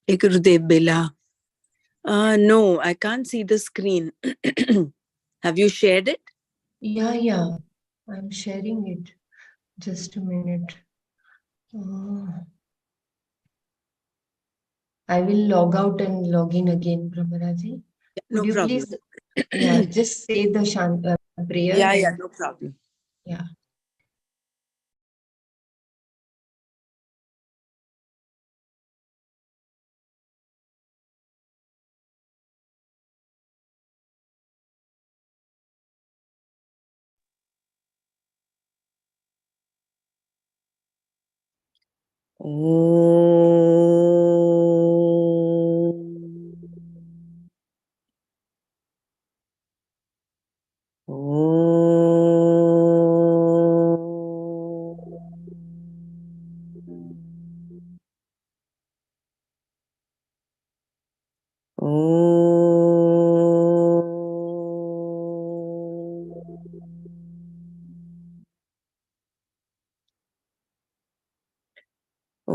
Hey Gurudev Bela. No, I can't see the screen. Have you shared it? Yeah. I'm sharing it. Just a minute. I will log out and log in again, Brahmaraji. No Could you problem. please, just say the prayer Yeah, and no problem. yeah.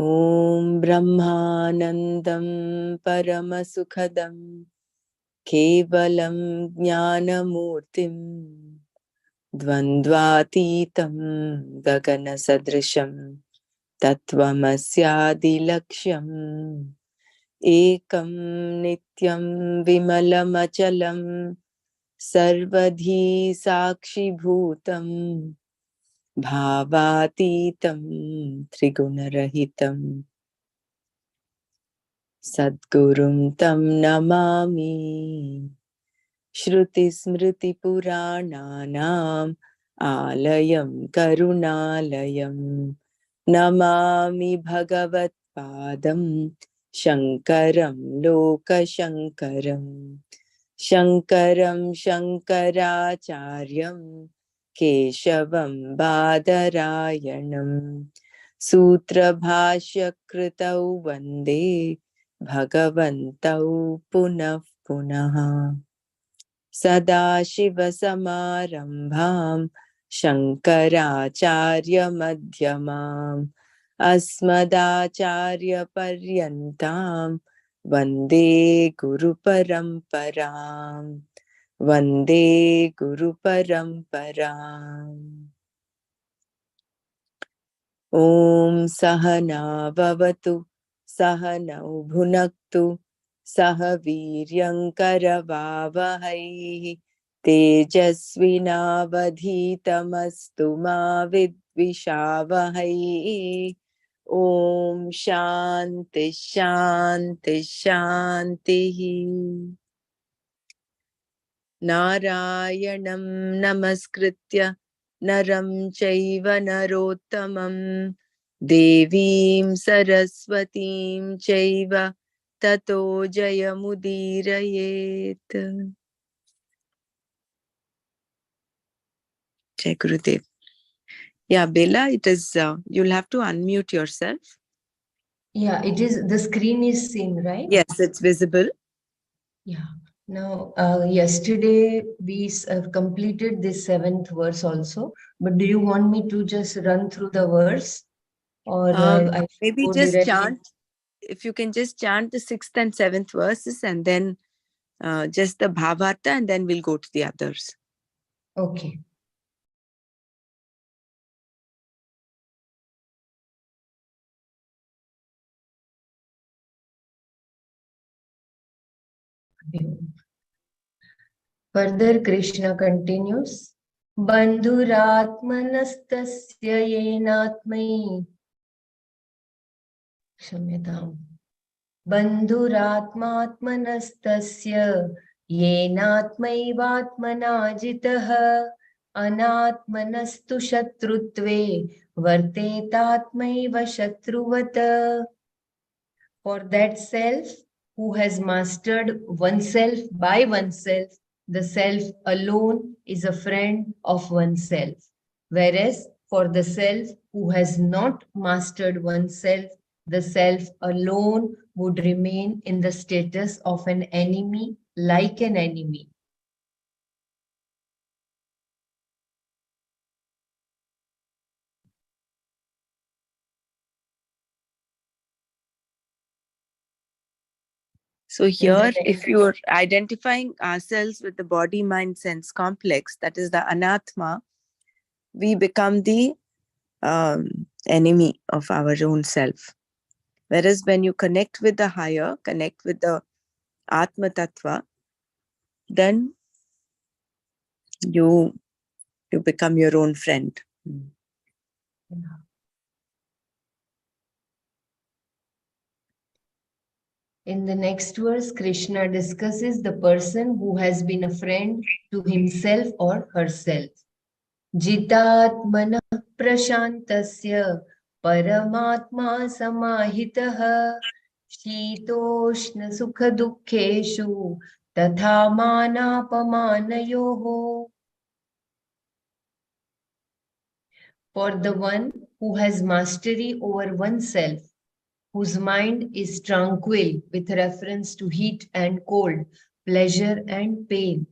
ॐ ब्रह्मानन्दं परमसुखदं केवलं ज्ञानमूर्तिं द्वन्द्वातीतं गगनसदृशं तत्त्वमस्यादिलक्ष्यम् एकं नित्यं विमलमचलं सर्वधी साक्षिभूतं भावातीतं त्रिगुणरहितं सद्गुरुं तं नमामि। श्रुतिस्मृतिपुराणानाम् आलयं करुणालयं नमामि भगवत्पादं शङ्करं लोकशङ्करं शङ्करं शङ्कराचार्यं केशवं बादरायणं सूत्रभाष्यकृतौ वन्दे भगवन्तौ पुनः पुनः। सदाशिवसमारम्भां शङ्कराचार्यमध्यमाम् अस्मदाचार्यपर्यन्तां वन्दे गुरुपरम्पराम् वन्दे गुरुपरम्पराम्। ॐ सहना भवतु सहनौ भुनक्तु सह वीर्यङ्करवावहै तेजस्विनावधीतमस्तु मा विद्विषावहै। ॐ शान्ति शान्ति शान्तिः। नारायणं नमस्कृत्य नरं चैव नरोत्तमं देवीं सरस्वतीं चैव ततो जयमुदीरयेत्। Jai Gurudev. Yeah, Bella, it is, you'll have to unmute yourself. Yeah, it is, the screen is seen, right? Yes, it's visible. Yeah. Now, yesterday we completed this 7th verse also, but do you want me to just run through the verse or I should Maybe go just directly? chant, if you can just chant the 6th and 7th verses and then just the Bhavartha, and then we'll go to the others. Okay. Further, Krishna continues. Bandhuratmanastasya yenatmai. Kshamyatam. Bandhuratmatmanastasya yenatmaivatmana jitah anatmanastu shatrutve vartetatmaiva shatruvata. For that self who has mastered oneself by oneself, the self alone is a friend of oneself. Whereas for the self who has not mastered oneself, the self alone would remain in the status of an enemy, like an enemy. So here, if you're identifying ourselves with the body, mind, sense complex, that is the anatma, we become the enemy of our own self. Whereas when you connect with the higher, connect with the Atma Tattva, then you become your own friend. In the next verse, Krishna discusses the person who has been a friend to himself or herself. Jitatmana prashantasya paramatma samahitaha shitoshna sukha dukkheshu tatha manapamanayoho. For the one who has mastery over oneself, whose mind is tranquil with reference to heat and cold, pleasure and pain,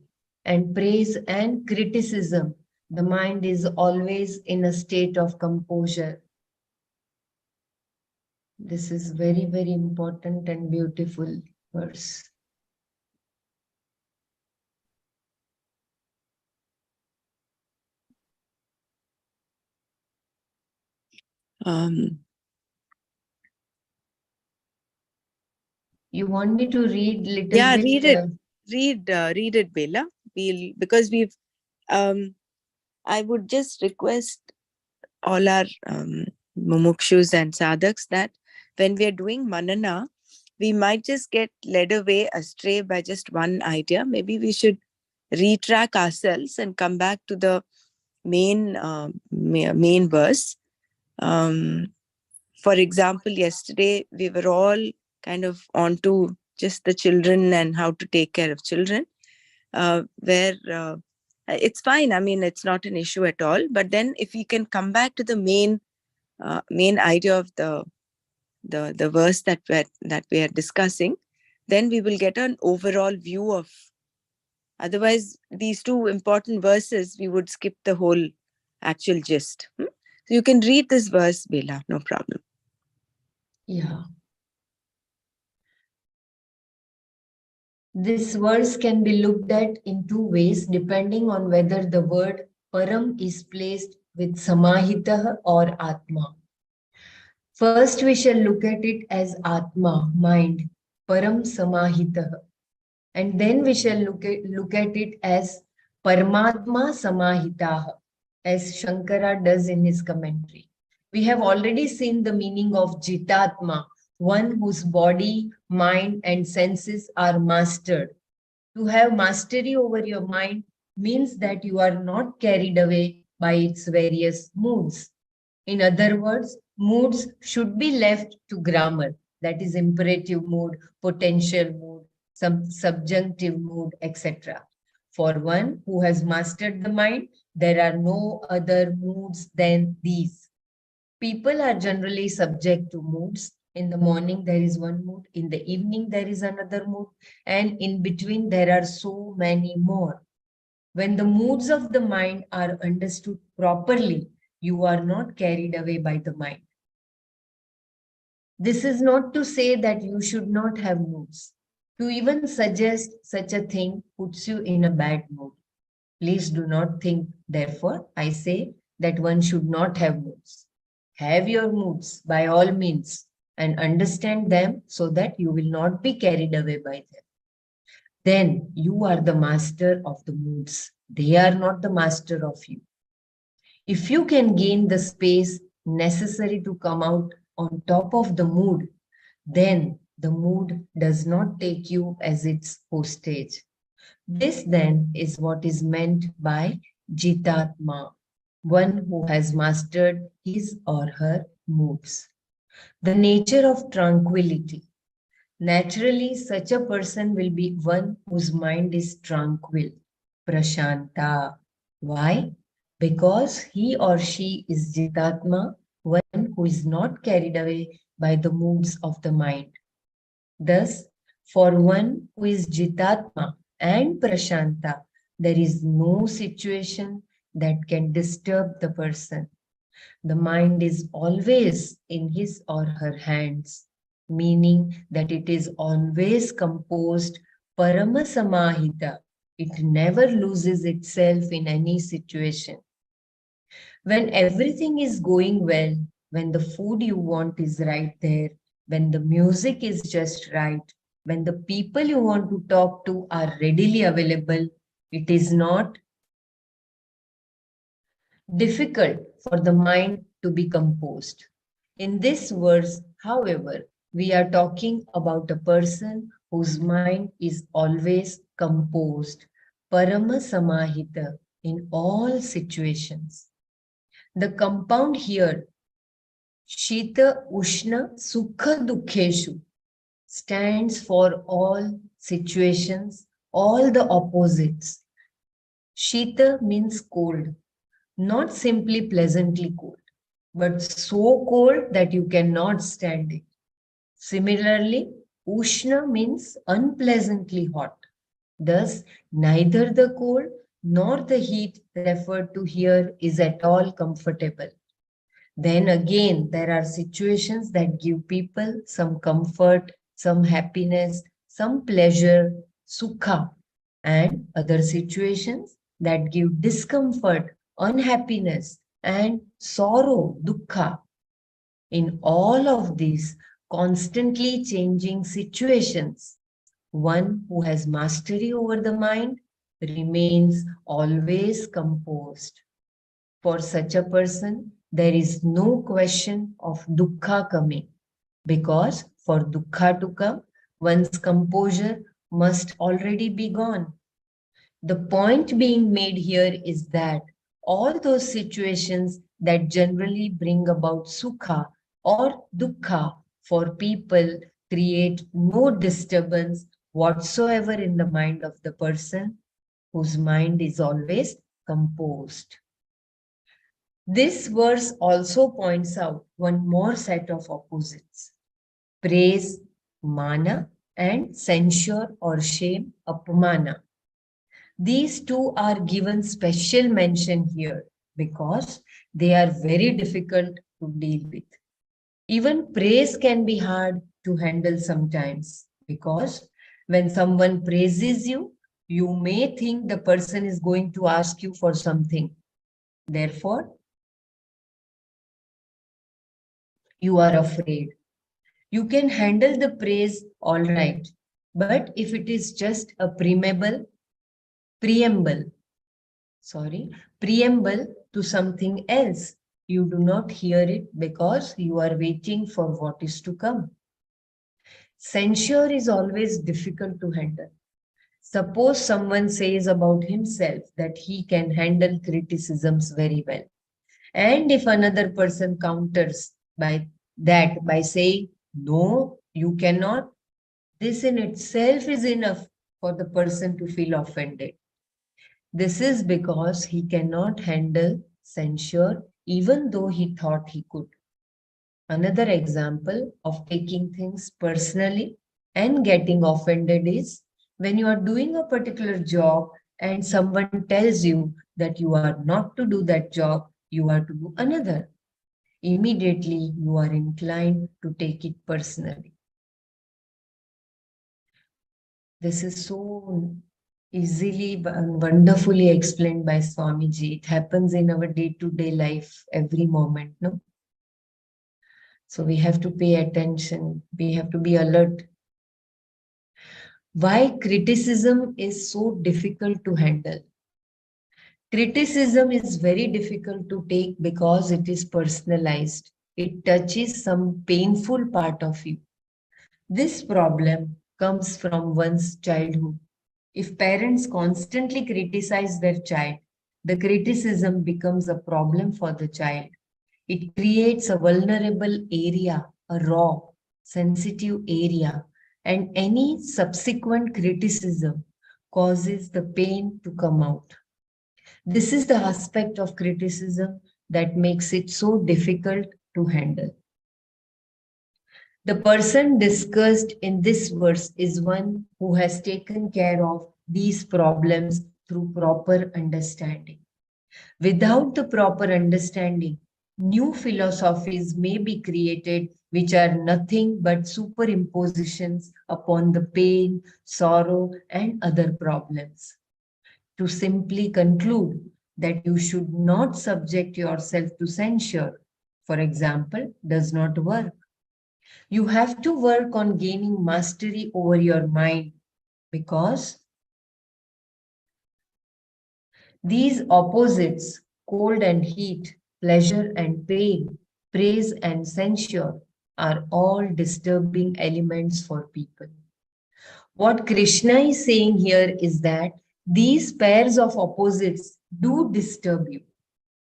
and praise and criticism, the mind is always in a state of composure. This is very, very important and beautiful verse. You want me to read little Yeah, bit? read it, Bela. Because we've. I would just request all our mumukshus and sadhaks that when we are doing manana, we might just get led away astray by just one idea. Maybe we should retrack ourselves and come back to the main verse. For example, yesterday we were all kind of onto just the children and how to take care of children, where it's fine. I mean, it's not an issue at all. But then, if we can come back to the main idea of the verse that we are discussing, then we will get an overall view of. Otherwise, these two important verses, we would skip the whole actual gist. So you can read this verse, Bela, no problem. Yeah. This verse can be looked at in two ways depending on whether the word param is placed with samahitah or atma. First, we shall look at it as atma, mind, param samahitah. And then we shall look at it as Paramatma Samahitaha, as Shankara does in his commentary. We have already seen the meaning of Jitatma, one whose body, mind, and senses are mastered. To have mastery over your mind means that you are not carried away by its various moods. In other words, moods should be left to grammar, that is, imperative mood, potential mood, some subjunctive mood, etc. For one who has mastered the mind, there are no other moods than these. People are generally subject to moods. In the morning, there is one mood. In the evening, there is another mood. And in between, there are so many more. When the moods of the mind are understood properly, you are not carried away by the mind. This is not to say that you should not have moods. To even suggest such a thing puts you in a bad mood. Please do not think, therefore, I say that one should not have moods. Have your moods by all means and understand them so that you will not be carried away by them. Then you are the master of the moods. They are not the master of you. If you can gain the space necessary to come out on top of the mood, then the mood does not take you as its hostage. This then is what is meant by Jitatma, one who has mastered his or her moods. The nature of tranquility. Naturally, such a person will be one whose mind is tranquil, prashanta. Why? Because he or she is Jitatma, one who is not carried away by the moods of the mind. Thus, for one who is Jitatma and Prashanta, there is no situation that can disturb the person. The mind is always in his or her hands. meaning that it is always composed Paramasamahita. It never loses itself in any situation. When everything is going well, when the food you want is right there, when the music is just right, when the people you want to talk to are readily available, it is not difficult for the mind to be composed. In this verse, however, we are talking about a person whose mind is always composed, Parama Samahita, in all situations. The compound here, Shita Ushna Sukha Dukheshu, stands for all situations, all the opposites. Shita means cold, not simply pleasantly cold, but so cold that you cannot stand it. Similarly, Ushna means unpleasantly hot. Thus, neither the cold nor the heat referred to here is at all comfortable. Then again, there are situations that give people some comfort, some happiness, some pleasure, sukha, and other situations that give discomfort, unhappiness, and sorrow, dukkha. In all of these constantly changing situations, one who has mastery over the mind remains always composed. For such a person, there is no question of dukkha coming, because for dukkha to come, one's composure must already be gone. The point being made here is that all those situations that generally bring about sukha or dukkha for people create no disturbance whatsoever in the mind of the person whose mind is always composed. This verse also points out one more set of opposites: praise, mana, and censure or shame, apamana. These two are given special mention here because they are very difficult to deal with. Even praise can be hard to handle sometimes because when someone praises you, you may think the person is going to ask you for something. Therefore, you are afraid. You can handle the praise all right, but if it is just a preamble, sorry, preamble to something else, you do not hear it because you are waiting for what is to come. Censure is always difficult to handle. Suppose someone says about himself that he can handle criticisms very well. And if another person counters by saying, no, you cannot, this in itself is enough for the person to feel offended. This is because he cannot handle censure even though he thought he could. Another example of taking things personally and getting offended is when you are doing a particular job and someone tells you that you are not to do that job, you are to do another. Immediately you are inclined to take it personally. This is so easily and wonderfully explained by Swamiji. It happens in our day-to-day life every moment, no? So we have to pay attention. We have to be alert. Why criticism is so difficult to handle? Criticism is very difficult to take because it is personalized. It touches some painful part of you. This problem comes from one's childhood. If parents constantly criticize their child, the criticism becomes a problem for the child. It creates a vulnerable area, a raw, sensitive area, and any subsequent criticism causes the pain to come out. This is the aspect of criticism that makes it so difficult to handle. The person discussed in this verse is one who has taken care of these problems through proper understanding. Without the proper understanding, New philosophies may be created which are nothing but superimpositions upon the pain, sorrow, and other problems. To simply conclude that you should not subject yourself to censure, for example, does not work. You have to work on gaining mastery over your mind because these opposites, cold and heat, pleasure and pain, praise and censure, are all disturbing elements for people. What Krishna is saying here is that these pairs of opposites do disturb you.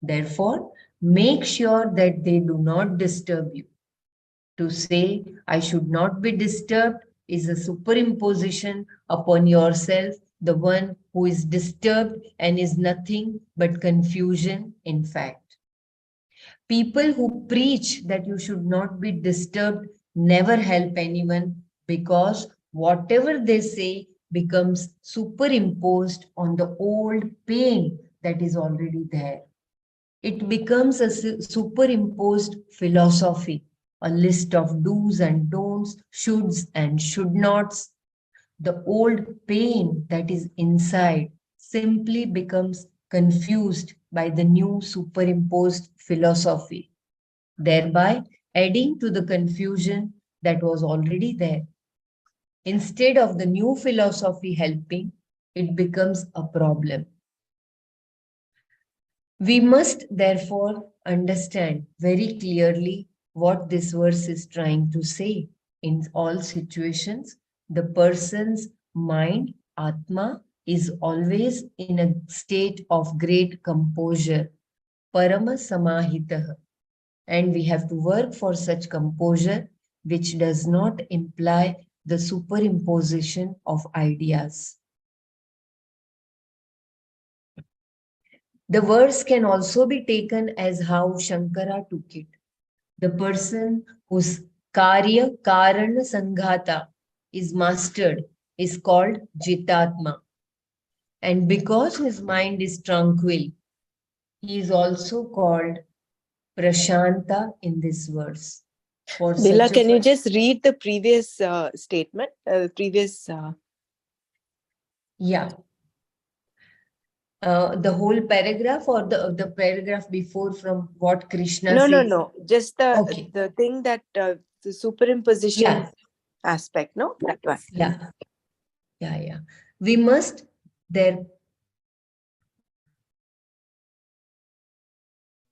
Therefore, make sure that they do not disturb you. To say, I should not be disturbed, is a superimposition upon yourself, the one who is disturbed and is nothing but confusion, in fact. People who preach that you should not be disturbed never help anyone because whatever they say becomes superimposed on the old pain that is already there. It becomes a superimposed philosophy, a list of do's and don'ts, shoulds and should nots. The old pain that is inside simply becomes confused by the new superimposed philosophy, thereby adding to the confusion that was already there. Instead of the new philosophy helping, it becomes a problem. We must therefore understand very clearly what this verse is trying to say. In all situations, the person's mind, Atma, is always in a state of great composure, Parama Samahitah. And we have to work for such composure, which does not imply the superimposition of ideas. The verse can also be taken as how Shankara took it. The person whose Karya Karana Sanghata is mastered is called Jitatma. And because his mind is tranquil, he is also called Prashanta in this verse. For Bila, such a can you just read the previous statement? Previous. Yeah. The whole paragraph or the paragraph before from what Krishna No, says? no. Just Okay. the thing that the superimposition Yeah. aspect, no? That one. Yeah. Yeah. We must there.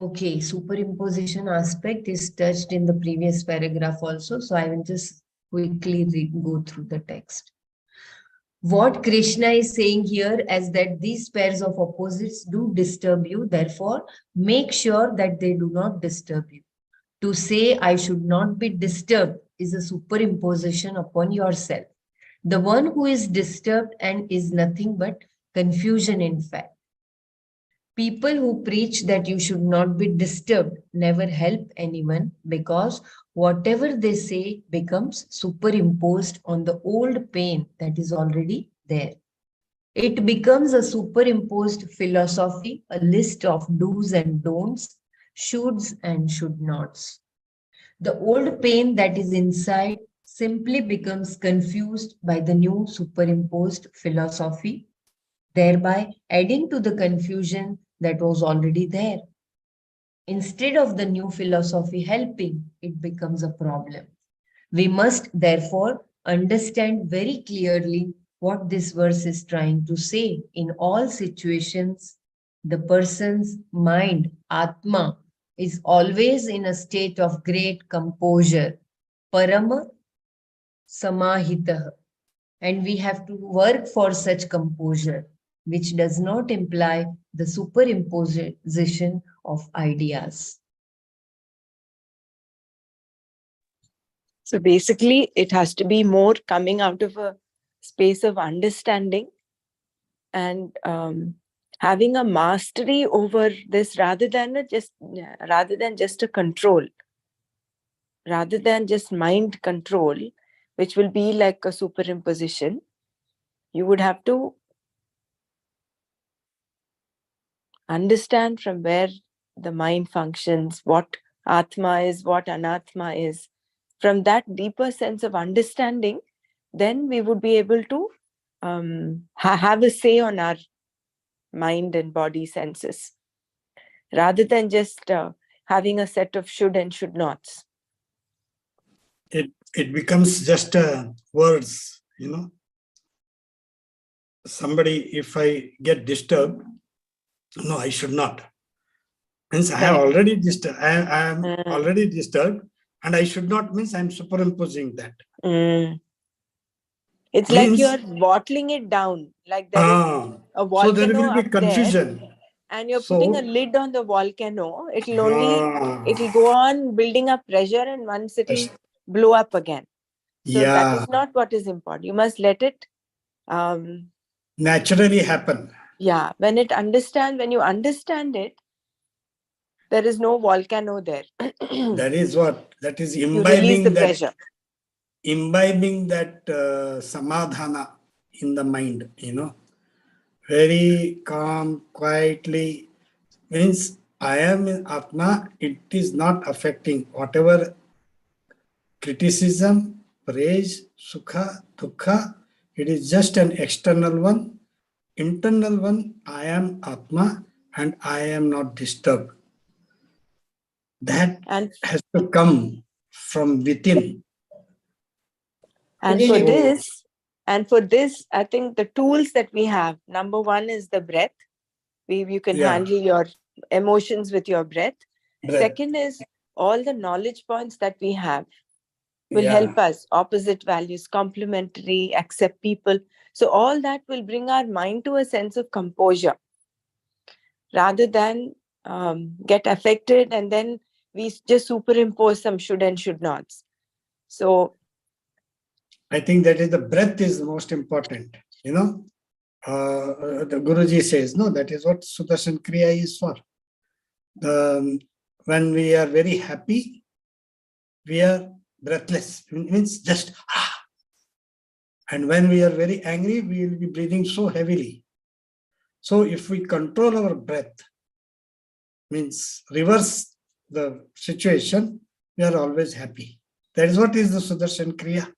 Okay, superimposition aspect is touched in the previous paragraph also. So I will just quickly go through the text. What Krishna is saying here is that these pairs of opposites do disturb you. Therefore, make sure that they do not disturb you. To say I should not be disturbed is a superimposition upon yourself. The one who is disturbed and is nothing but confusion, in fact. People who preach that you should not be disturbed never help anyone because whatever they say becomes superimposed on the old pain that is already there. It becomes a superimposed philosophy, a list of do's and don'ts, shoulds and should nots. The old pain that is inside simply becomes confused by the new superimposed philosophy, thereby adding to the confusion that was already there. Instead of the new philosophy helping, it becomes a problem. We must therefore understand very clearly what this verse is trying to say. In all situations, the person's mind, Atma, is always in a state of great composure, Parama Samahitah. And we have to work for such composure, which does not imply the superimposition of ideas. So basically, it has to be more coming out of a space of understanding and having a mastery over this rather than just a control, rather than just mind control, which will be like a superimposition. You would have to understand from where the mind functions, what Atma is, what Anatma is, from that deeper sense of understanding, then we would be able to have a say on our mind and body senses, rather than just having a set of should and should nots. It becomes just words, Somebody, if I get disturbed, no, I should not. Means I have already disturbed. I am already disturbed, and I should not means I'm superimposing that. It's like you're bottling it down. Like there is a volcano so there will be confusion. There, and you're putting a lid on the volcano. It'll go on building up pressure, and once it'll blow up again. So that is not what is important. You must let it naturally happen. Yeah, when you understand it, there is no volcano there. That is imbibing you release the pressure. Imbibing that samadhana in the mind, very calm, quietly, means I am in Atma, it is not affecting whatever criticism, praise, sukha, dukkha, it is just an external one. Internal one, I am Atma and I am not disturbed. That has to come from within. And for this, I think the tools that we have, number one is the breath. You can handle your emotions with your breath. Second is all the knowledge points that we have will help us. Opposite values, complementary, accept people. So all that will bring our mind to a sense of composure, rather than get affected and then we just superimpose some should and should nots. So I think that is the breath is the most important. The Guruji says, no, that is what Sudarshan Kriya is for. When we are very happy, we are breathless. It means just And when we are very angry, we will be breathing so heavily. So if we control our breath, means reverse the situation, we are always happy. That is what is the Sudarshan Kriya.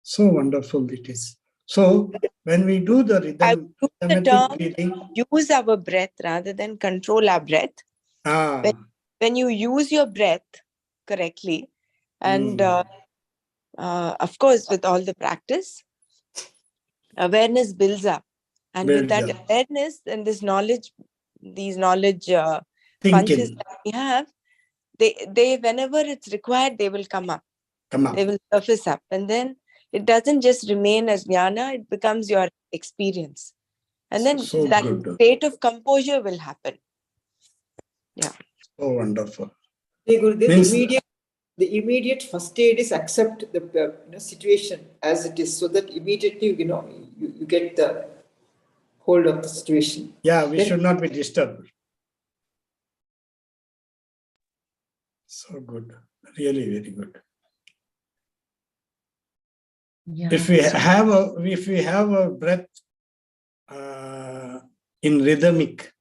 So wonderful it is. So when we do the rhythmic breathing, use our breath rather than control our breath. When you use your breath correctly, and of course with all the practice, awareness builds up, and with that awareness and this knowledge, these knowledge punches that we have, they whenever it's required, they will come up. They will surface up, and then it doesn't just remain as jnana, it becomes your experience. And then that state of composure will happen. Yeah. So wonderful. The immediate first aid is accept the situation as it is, so that immediately you get the hold of the situation. Yeah, we should not be disturbed. So good. Really very good. Yeah, if we have a breath in rhythmic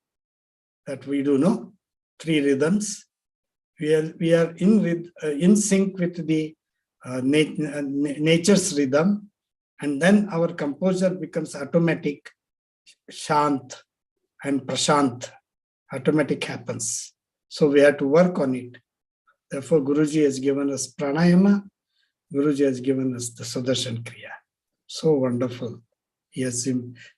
that we do, no, 3 rhythms, we are in sync with the nature's rhythm, and then our composure becomes automatic, shant and prashant, automatic happens. So we have to work on it. Therefore, Guruji has given us pranayama. Guruji has given us the Sudarshan Kriya. So wonderful. Yes.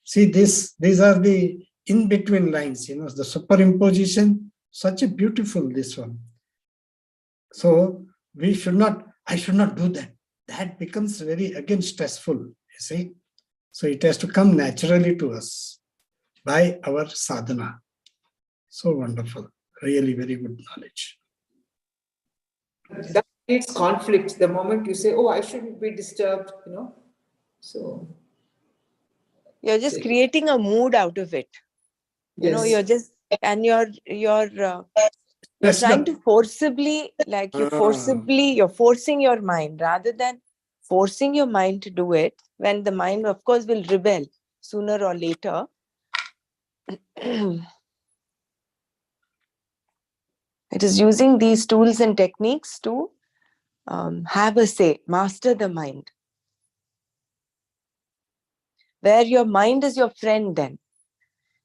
See, these are the in-between lines, the superimposition, such a beautiful, this one. So I should not do that. That becomes very, again, stressful, you see. So it has to come naturally to us by our sadhana. So wonderful. Really very good knowledge. That creates conflict the moment you say, oh, I shouldn't be disturbed, So you're just creating a mood out of it. You're just, and you're trying to forcibly, like you're forcing your mind, rather than forcing your mind to do it, when the mind, of course, will rebel sooner or later. It is using these tools and techniques to have a say, master the mind. Where your mind is your friend, then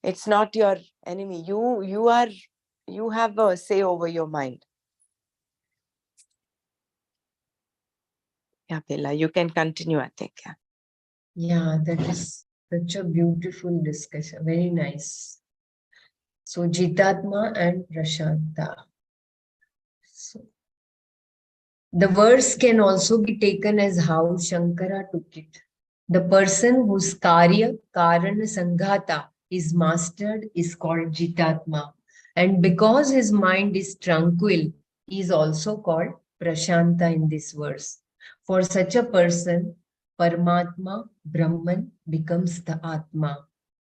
it's not your enemy. You have a say over your mind. Yeah, Bella, you can continue, I think. Yeah. Yeah, that is such a beautiful discussion. Very nice. So Jitatma and Prashanta. So the verse can also be taken as how Shankara took it. The person whose karya, karana, sanghata is mastered is called Jitatma. And because his mind is tranquil, he is also called Prashanta in this verse. For such a person, Paramatma, Brahman becomes the Atma.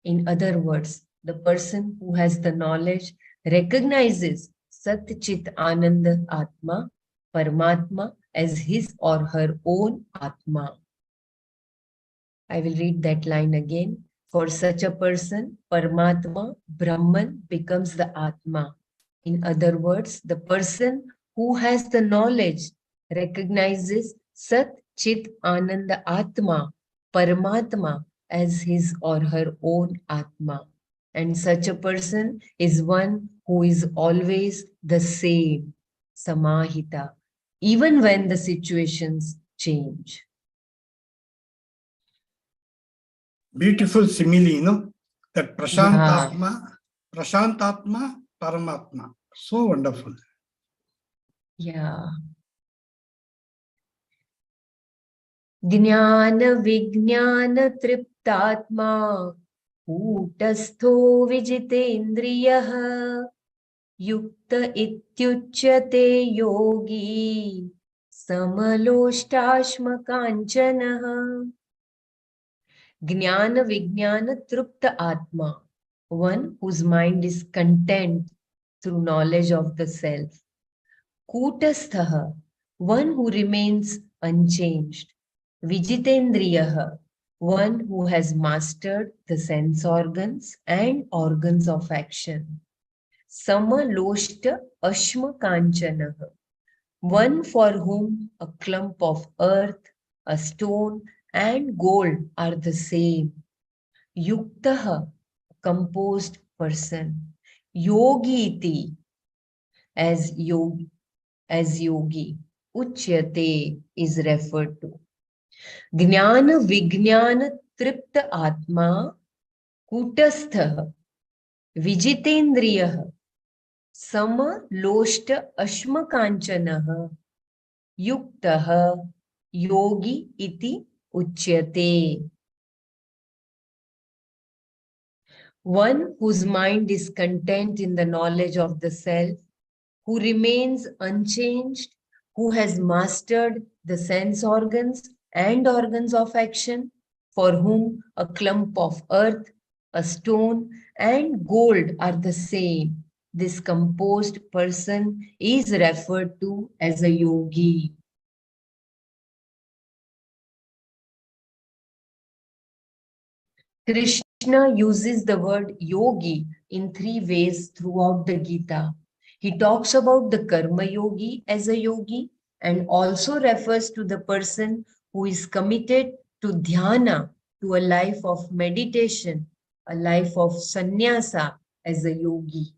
In other words, the person who has the knowledge recognizes Sat Chit Ananda Atma, Paramatma, as his or her own Atma. I will read that line again. For such a person, Paramatma, Brahman becomes the Atma. In other words, the person who has the knowledge recognizes Sat Chit Ananda Atma, Paramatma, as his or her own Atma. And such a person is one who is always the same, Samahita, even when the situations change. Beautiful simile, that Yeah. Prashantatma, Paramatma. So wonderful. Yeah. ज्ञान विज्ञान तृप्तात्मा कूटस्थो विजितेन्द्रियः युक्त इत्युच्यते योगी समलोष्टाश्मकाञ्चनः. ज्ञान विज्ञान तृप्त आत्मा, one whose mind is content through knowledge of the self. Kutasthaha, one who remains unchanged. Vijitendriyaha, one who has mastered the sense organs and organs of action. Samaloshta Ashma Kanchanaha, one for whom a clump of earth, a stone, and gold are the same. Yuktaha, composed person. Yogiti, as yogi. As yogi, uchyate is referred to. Jnana Vijnana Tripta Atma Kutastha Vijitendriya Sama Loshta Ashma Kanchana Yuktaha Yogi iti uchyate. One whose mind is content in the knowledge of the self, who remains unchanged, who has mastered the sense organs and organs of action, for whom a clump of earth, a stone, and gold are the same. This composed person is referred to as a yogi. Krishna uses the word yogi in 3 ways throughout the Gita. He talks about the karma yogi as a yogi and also refers to the person who is committed to dhyana, to a life of meditation, a life of sannyasa as a yogi.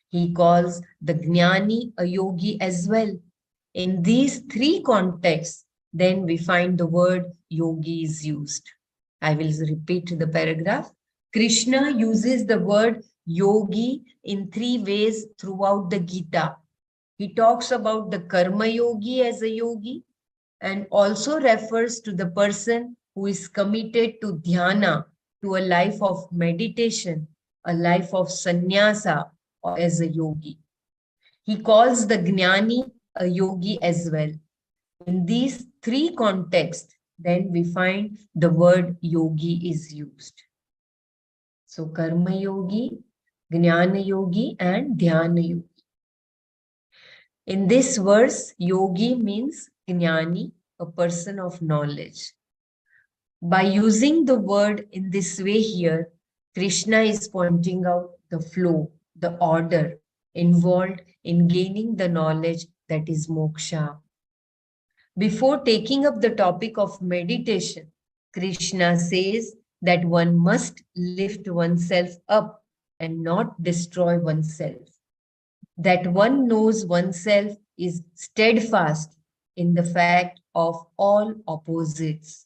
He calls the jnani a yogi as well. In these 3 contexts, then we find the word yogi is used. I will repeat the paragraph. Krishna uses the word yogi in 3 ways throughout the Gita. He talks about the karma yogi as a yogi and also refers to the person who is committed to dhyana, to a life of meditation, a life of sannyasa as a yogi. He calls the jnani a yogi as well. In these 3 contexts, then we find the word yogi is used. So karma yogi, jnana yogi, and dhyana yogi. In this verse, yogi means jnani, a person of knowledge. By using the word in this way here, Krishna is pointing out the flow, the order involved in gaining the knowledge that is moksha. Before taking up the topic of meditation, Krishna says that one must lift oneself up and not destroy oneself. That one knows oneself is steadfast in the fact of all opposites.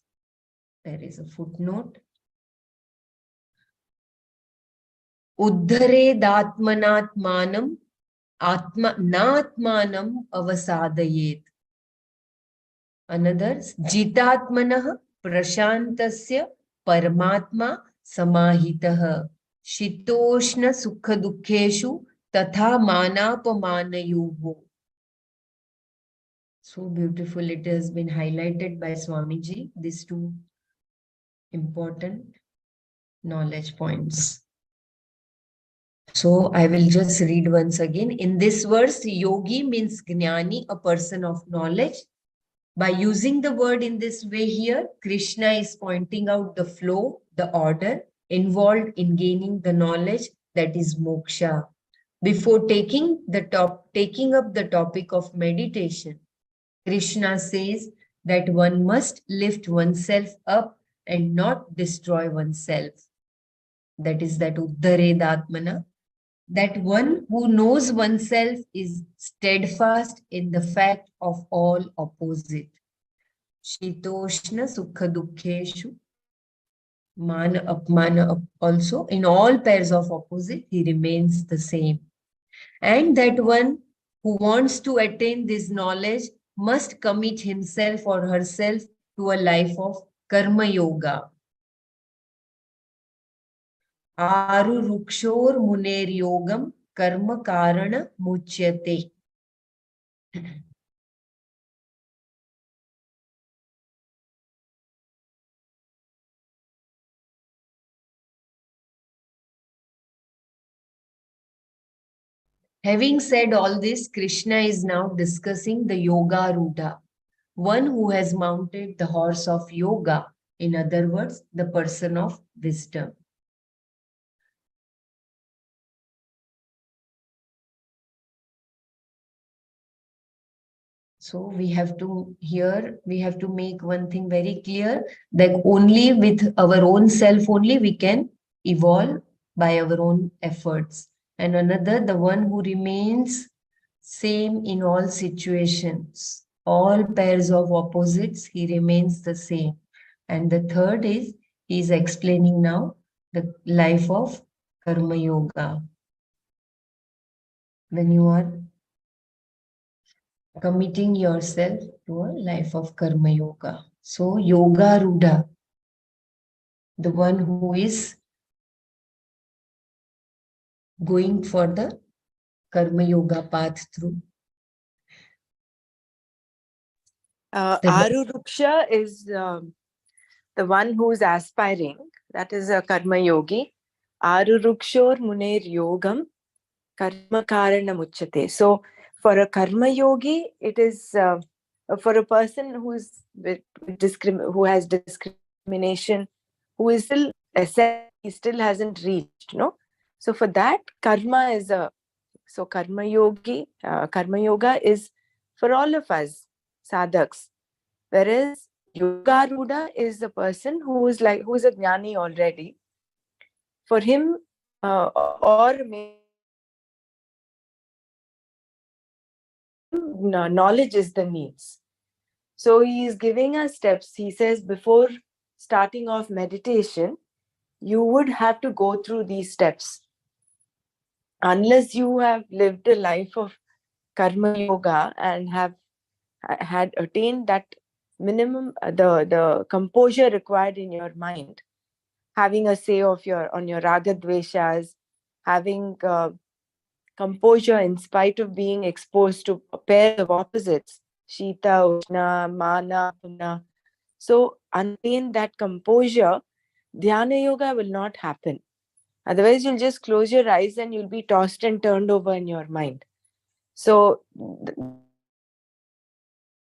There is a footnote. Uddharedatmanatmanam natmanam avasadayet. Another, jitatmanah prashantasya paramatma samahitah shitoshna sukha dukkheshu tatha manapamanayoho. So beautiful, it has been highlighted by Swamiji, these two important knowledge points. So I will just read once again. In this verse, yogi means jnani, a person of knowledge. By using the word in this way here, Krishna is pointing out the flow, the order involved in gaining the knowledge that is moksha. Before taking up the topic of meditation, Krishna says that one must lift oneself up and not destroy oneself. That is that Uddharedatmana, that one who knows oneself is steadfast in the fact of all opposite. Shitoshna Sukha Dukkheshu, Mana Apmana, also in all pairs of opposite, he remains the same. And that one who wants to attain this knowledge must commit himself or herself to a life of Karma Yoga. Aru Rukshor Muner Yogam Karma Karana Muchyate. Having said all this, Krishna is now discussing the Yoga Rudha, one who has mounted the horse of yoga, in other words, the person of wisdom. So we have to make one thing very clear, that only with our own self only we can evolve by our own efforts. And another, the one who remains same in all situations, all pairs of opposites, he remains the same. And the third is, he is explaining now the life of Karma Yoga. When you are committing yourself to a life of Karma Yoga. So Yoga Rudha, the one who is going for the Karma Yoga path through. Aruruksha is the one who is aspiring. That is a karma yogi. Arurukshor muner yogam karma karana muchyate. So for a karma yogi, it is for a person who is who has discrimination, who is still he still hasn't reached, no. So for that, karma is karma yoga is for all of us sadhaks, whereas yoga rudha is the person who is a jnani already. For him, or knowledge is the needs. So he is giving us steps. He says before starting off meditation, you would have to go through these steps. Unless you have lived a life of karma yoga and have had attained that minimum, the composure required in your mind, having a say of on your raga dveshas, having composure in spite of being exposed to pairs of opposites, Shita, Ushna, Mana, Puna. So until that composure, Dhyana Yoga will not happen. Otherwise, you'll just close your eyes and you'll be tossed and turned over in your mind. So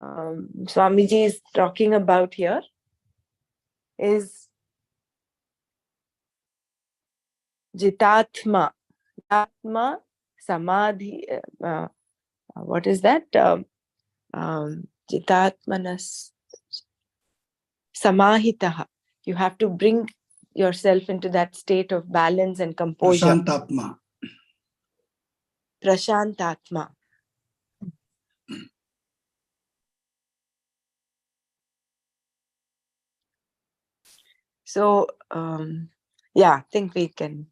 Swamiji is talking about here is Jitatma. Atma samadhi. What is that? Jitatmanas samahitaha. You have to bring yourself into that state of balance and composure. Prashantatma. Prashantatma. So, yeah, I think we can,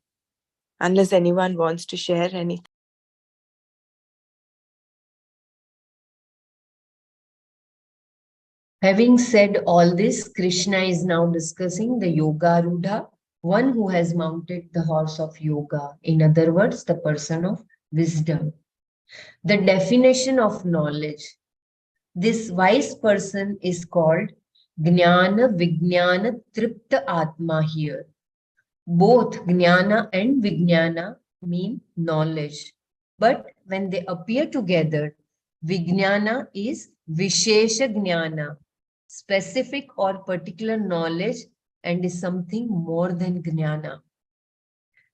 unless anyone wants to share anything. Having said all this, Krishna is now discussing the Yoga Rudha, one who has mounted the horse of yoga. In other words, the person of wisdom. The definition of knowledge. This wise person is called Jnana Vijnana Tripta Atma here. Both Jnana and Vijnana mean knowledge. But when they appear together, Vijnana is Vishesha Jnana, specific or particular knowledge, and is something more than Jnana.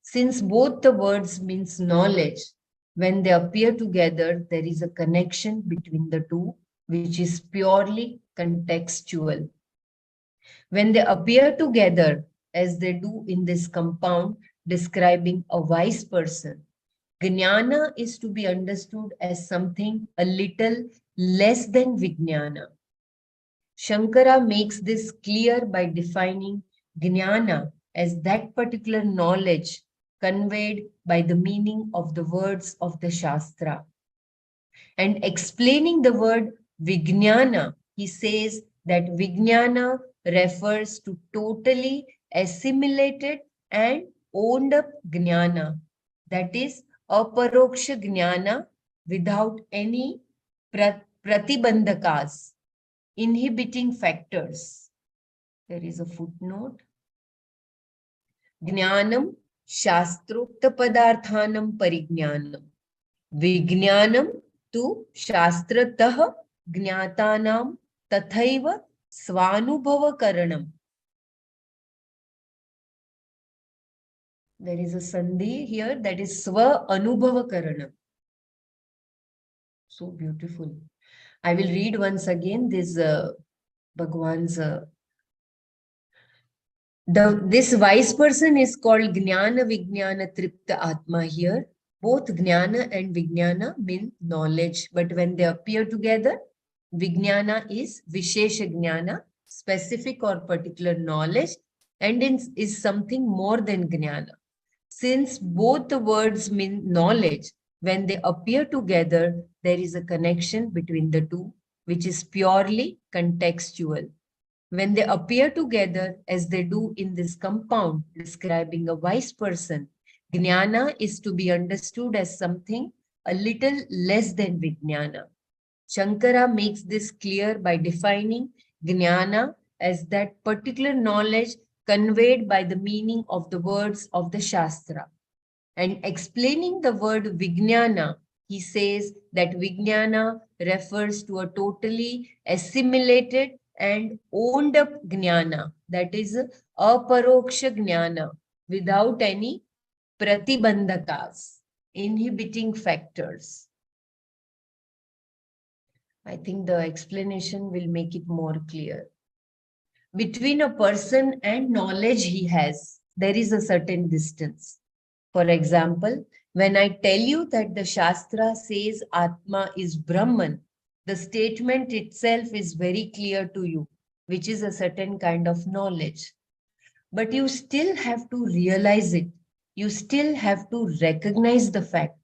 Since both the words means knowledge, when they appear together, there is a connection between the two, which is purely contextual. When they appear together, as they do in this compound describing a wise person, Jnana is to be understood as something a little less than Vijnana. Shankara makes this clear by defining Jnana as that particular knowledge conveyed by the meaning of the words of the Shastra. And explaining the word Vijnana, he says that Vijnana refers to totally assimilated and owned up Jnana, that is, aparoksha Jnana without any pratibandhakas, inhibiting factors. There is a footnote. Jnanam shastrokta padarthanam parigyanam. Vijnanam tu shastratah jnatanam tathaiva svanubhava karanam. There is a sandhi here that is swa anubhava karanam. So beautiful. I will read once again this Bhagwan's. This wise person is called Jnana Vijnana Tripta Atma here. Both Jnana and Vijnana mean knowledge, but when they appear together, Vijnana is Vishesha Jnana, specific or particular knowledge, and is something more than Jnana. Since both the words mean knowledge, when they appear together, there is a connection between the two, which is purely contextual. When they appear together, as they do in this compound describing a wise person, Jnana is to be understood as something a little less than Vijnana. Shankara makes this clear by defining Jnana as that particular knowledge conveyed by the meaning of the words of the Shastra. And explaining the word Vijnana, he says that Vijnana refers to a totally assimilated and owned up Jnana, that is aparoksha Jnana, without any pratibandhakas, inhibiting factors. I think the explanation will make it more clear. Between a person and knowledge he has, there is a certain distance. For example, when I tell you that the Shastra says Atma is Brahman, the statement itself is very clear to you, which is a certain kind of knowledge. But you still have to realize it. You still have to recognize the fact.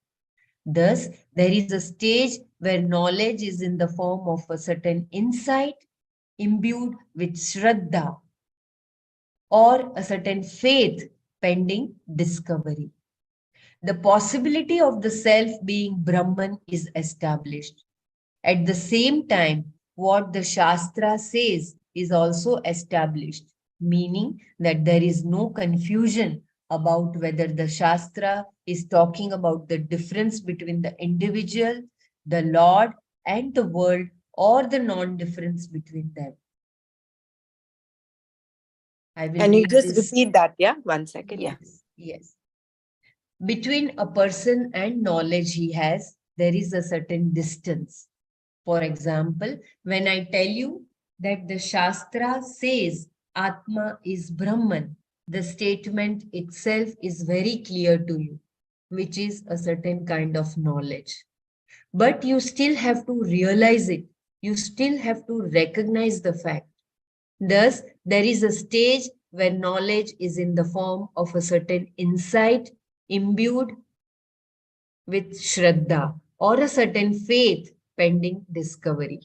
Thus, there is a stage where knowledge is in the form of a certain insight imbued with Shraddha or a certain faith pending discovery. The possibility of the self being Brahman is established. At the same time, what the Shastra says is also established, meaning that there is no confusion about whether the Shastra is talking about the difference between the individual, the Lord, and the world, or the non-difference between them. I will Can you read just this. repeat that? Yeah, 1 second. Yes, yes. Between a person and knowledge he has, there is a certain distance. For example, when I tell you that the Shastra says Atma is Brahman, the statement itself is very clear to you, which is a certain kind of knowledge. But you still have to realize it. You still have to recognize the fact. Thus, there is a stage where knowledge is in the form of a certain insight imbued with Shraddha or a certain faith pending discovery.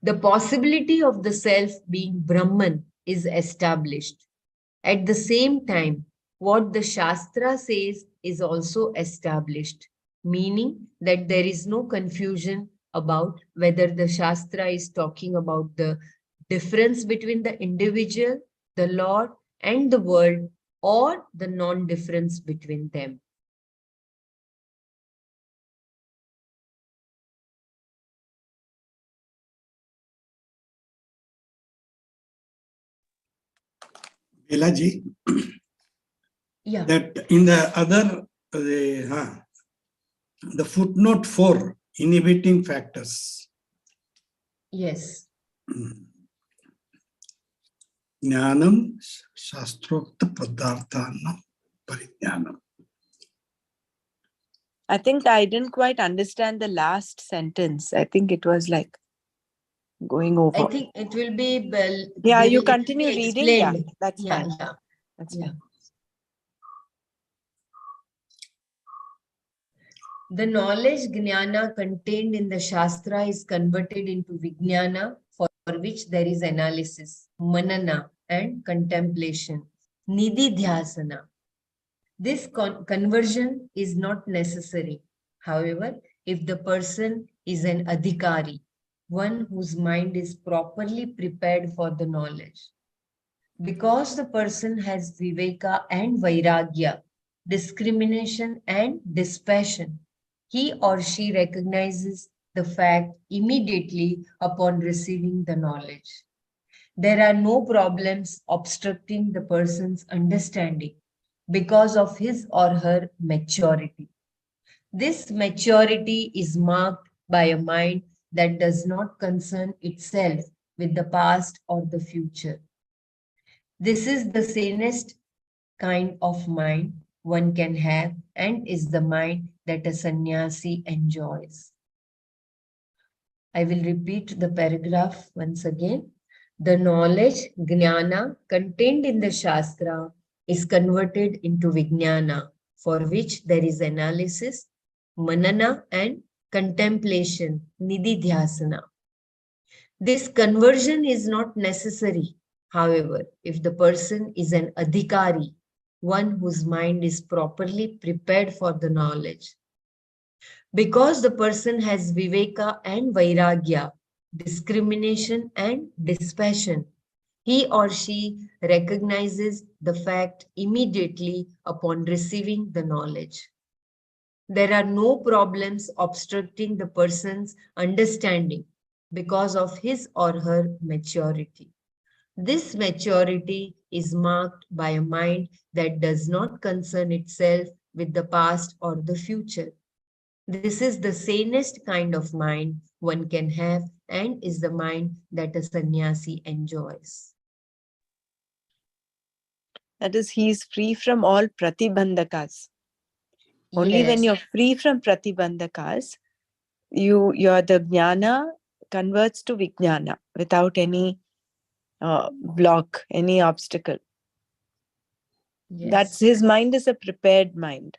The possibility of the self being Brahman is established. At the same time, what the Shastra says is also established, meaning that there is no confusion about whether the Shastra is talking about the difference between the individual, the Lord, and the world, or the non difference between them. Belaji, Yeah. that in the other, the footnote 4, inhibiting factors. Yes. Jnanam shastrokta padarthanam parijnanam. I think I didn't quite understand the last sentence. I think it was like going over. I think it will be well. Yeah, you it will continue be reading. Yeah, explained. that's Yeah, fine. yeah. That's Yeah. fine. The knowledge jnana contained in the Shastra is converted into Vijnana, for which there is analysis, manana, and contemplation, nididhyasana. This conversion is not necessary. However, if the person is an adhikari, one whose mind is properly prepared for the knowledge, because the person has viveka and vairagya, discrimination and dispassion, he or she recognizes the fact immediately upon receiving the knowledge. There are no problems obstructing the person's understanding because of his or her maturity. This maturity is marked by a mind that does not concern itself with the past or the future. This is the sanest kind of mind one can have and is the mind that a sannyasi enjoys. I will repeat the paragraph once again. The knowledge, jnana, contained in the Shastra is converted into Vijnana, for which there is analysis, manana, and contemplation, nididhyasana. This conversion is not necessary. However, if the person is an adhikari, one whose mind is properly prepared for the knowledge, because the person has viveka and vairagya, discrimination and dispassion, he or she recognizes the fact immediately upon receiving the knowledge. There are no problems obstructing the person's understanding because of his or her maturity. This maturity is marked by a mind that does not concern itself with the past or the future. This is the sanest kind of mind one can have and is the mind that a sannyasi enjoys. That is, he is free from all pratibandhakas. Only when Yes. you're free from pratibandhakas, your the jnana converts to vijnana without any block, any obstacle. Yes. That's, his mind is a prepared mind.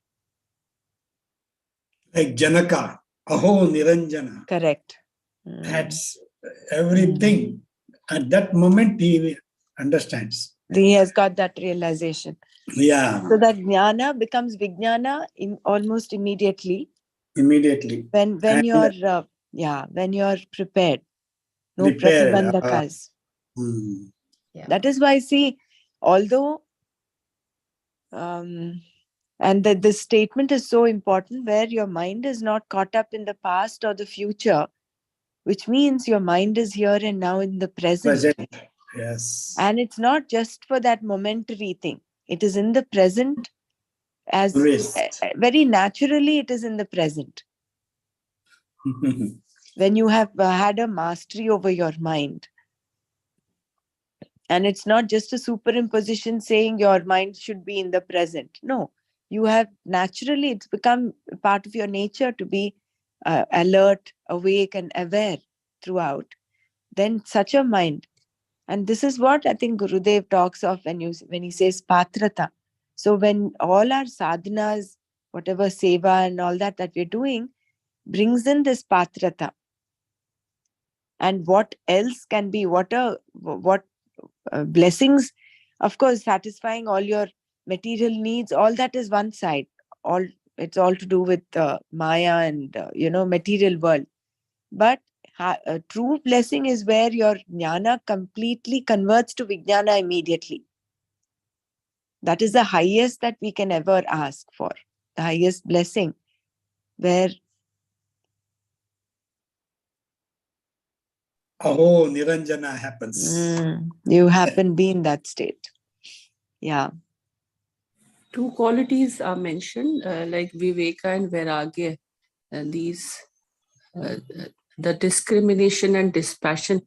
Like Janaka, Aho Niranjana. Correct. That's everything. At that moment, he understands. He has got that realization. Yeah. So that jnana becomes vijnana almost immediately. Immediately. When you're when you're prepared. No Prepared. pratibandhakas. Yeah. That is why, see, although and that this statement is so important, where your mind is not caught up in the past or the future, which means your mind is here and now in the present. Yes. And it's not just for that momentary thing. It is in the present as Always. very naturally it is in the present. When you have had a mastery over your mind, and it's not just a superimposition saying your mind should be in the present. No, you have naturally, it's become part of your nature to be alert, awake, and aware throughout. Then such a mind, and this is what I think Gurudev talks of when he says patrata. So when all our sadhanas, whatever seva and all that we're doing, brings in this patrata. And what else can be, what blessings, of course, satisfying all your material needs, all that is one side. It's all to do with Maya and material world. But a true blessing is where your jnana completely converts to vijnana immediately. That is the highest that we can ever ask for, the highest blessing, where Aho Niranjana happens. you happen be in that state. Yeah. Two qualities are mentioned, like Viveka and Vairagya, and these, the discrimination and dispassion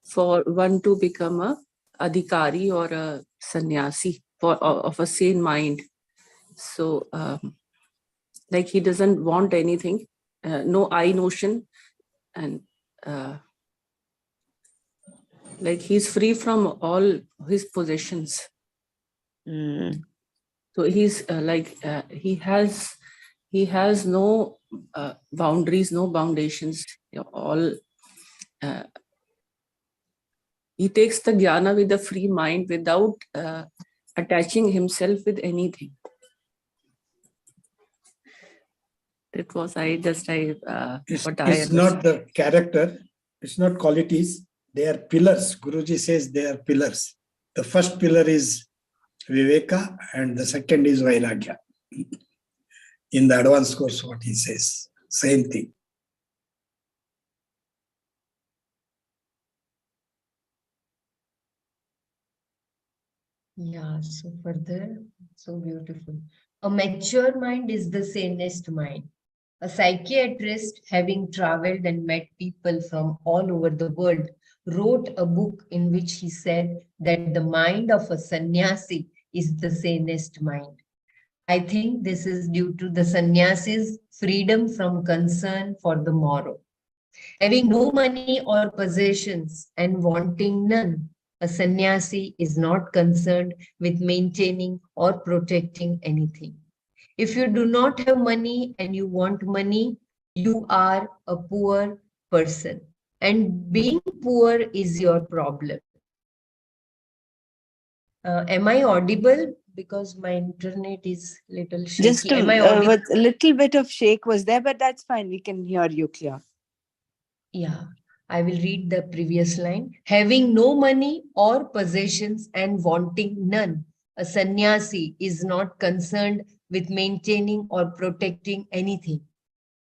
for one to become a adhikari or a sannyasi of a sane mind. So, like he doesn't want anything, no I notion, and like he's free from all his possessions. So he's he has no boundaries, no foundations. All he takes the jnana with a free mind without attaching himself with anything. It was It's not the character, it's not qualities, they are pillars. Guruji says they are pillars. The first pillar is Viveka and the second is Vairagya. In the advanced course, what he says, same thing. Yeah, so further, so beautiful. A mature mind is the sanest mind. A psychiatrist, having traveled and met people from all over the world, wrote a book in which he said that the mind of a sannyasi is the sanest mind. I think this is due to the sannyasi's freedom from concern for the morrow. Having no money or possessions and wanting none, a sannyasi is not concerned with maintaining or protecting anything. If you do not have money and you want money, you are a poor person. And being poor is your problem. Am I audible? Because my internet is little shaky. Just Am I audible? a little bit of shake was there, but that's fine. We can hear you clear. Yeah, I will read the previous line. Having no money or possessions and wanting none, a sannyasi is not concerned with maintaining or protecting anything.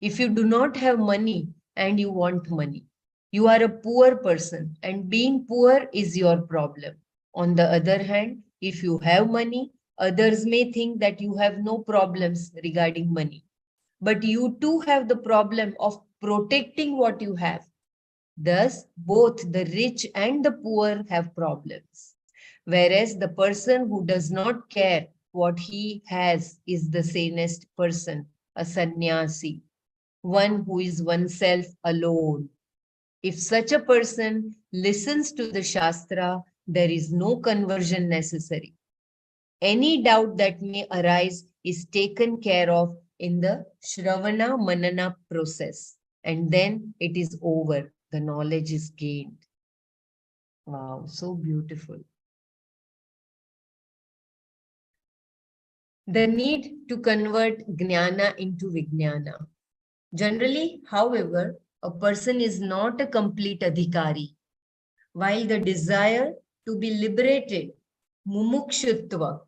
If you do not have money and you want money, you are a poor person, and being poor is your problem. On the other hand, if you have money, others may think that you have no problems regarding money. But you too have the problem of protecting what you have. Thus, both the rich and the poor have problems. Whereas the person who does not care what he has is the sanest person, a sannyasi, one who is oneself alone. If such a person listens to the Shastra, there is no conversion necessary. Any doubt that may arise is taken care of in the Shravana Manana process, and then it is over. The knowledge is gained. Wow, so beautiful. The need to convert jnana into vijnana. Generally, however, a person is not a complete adhikari, while the desire to be liberated, mumukshutva,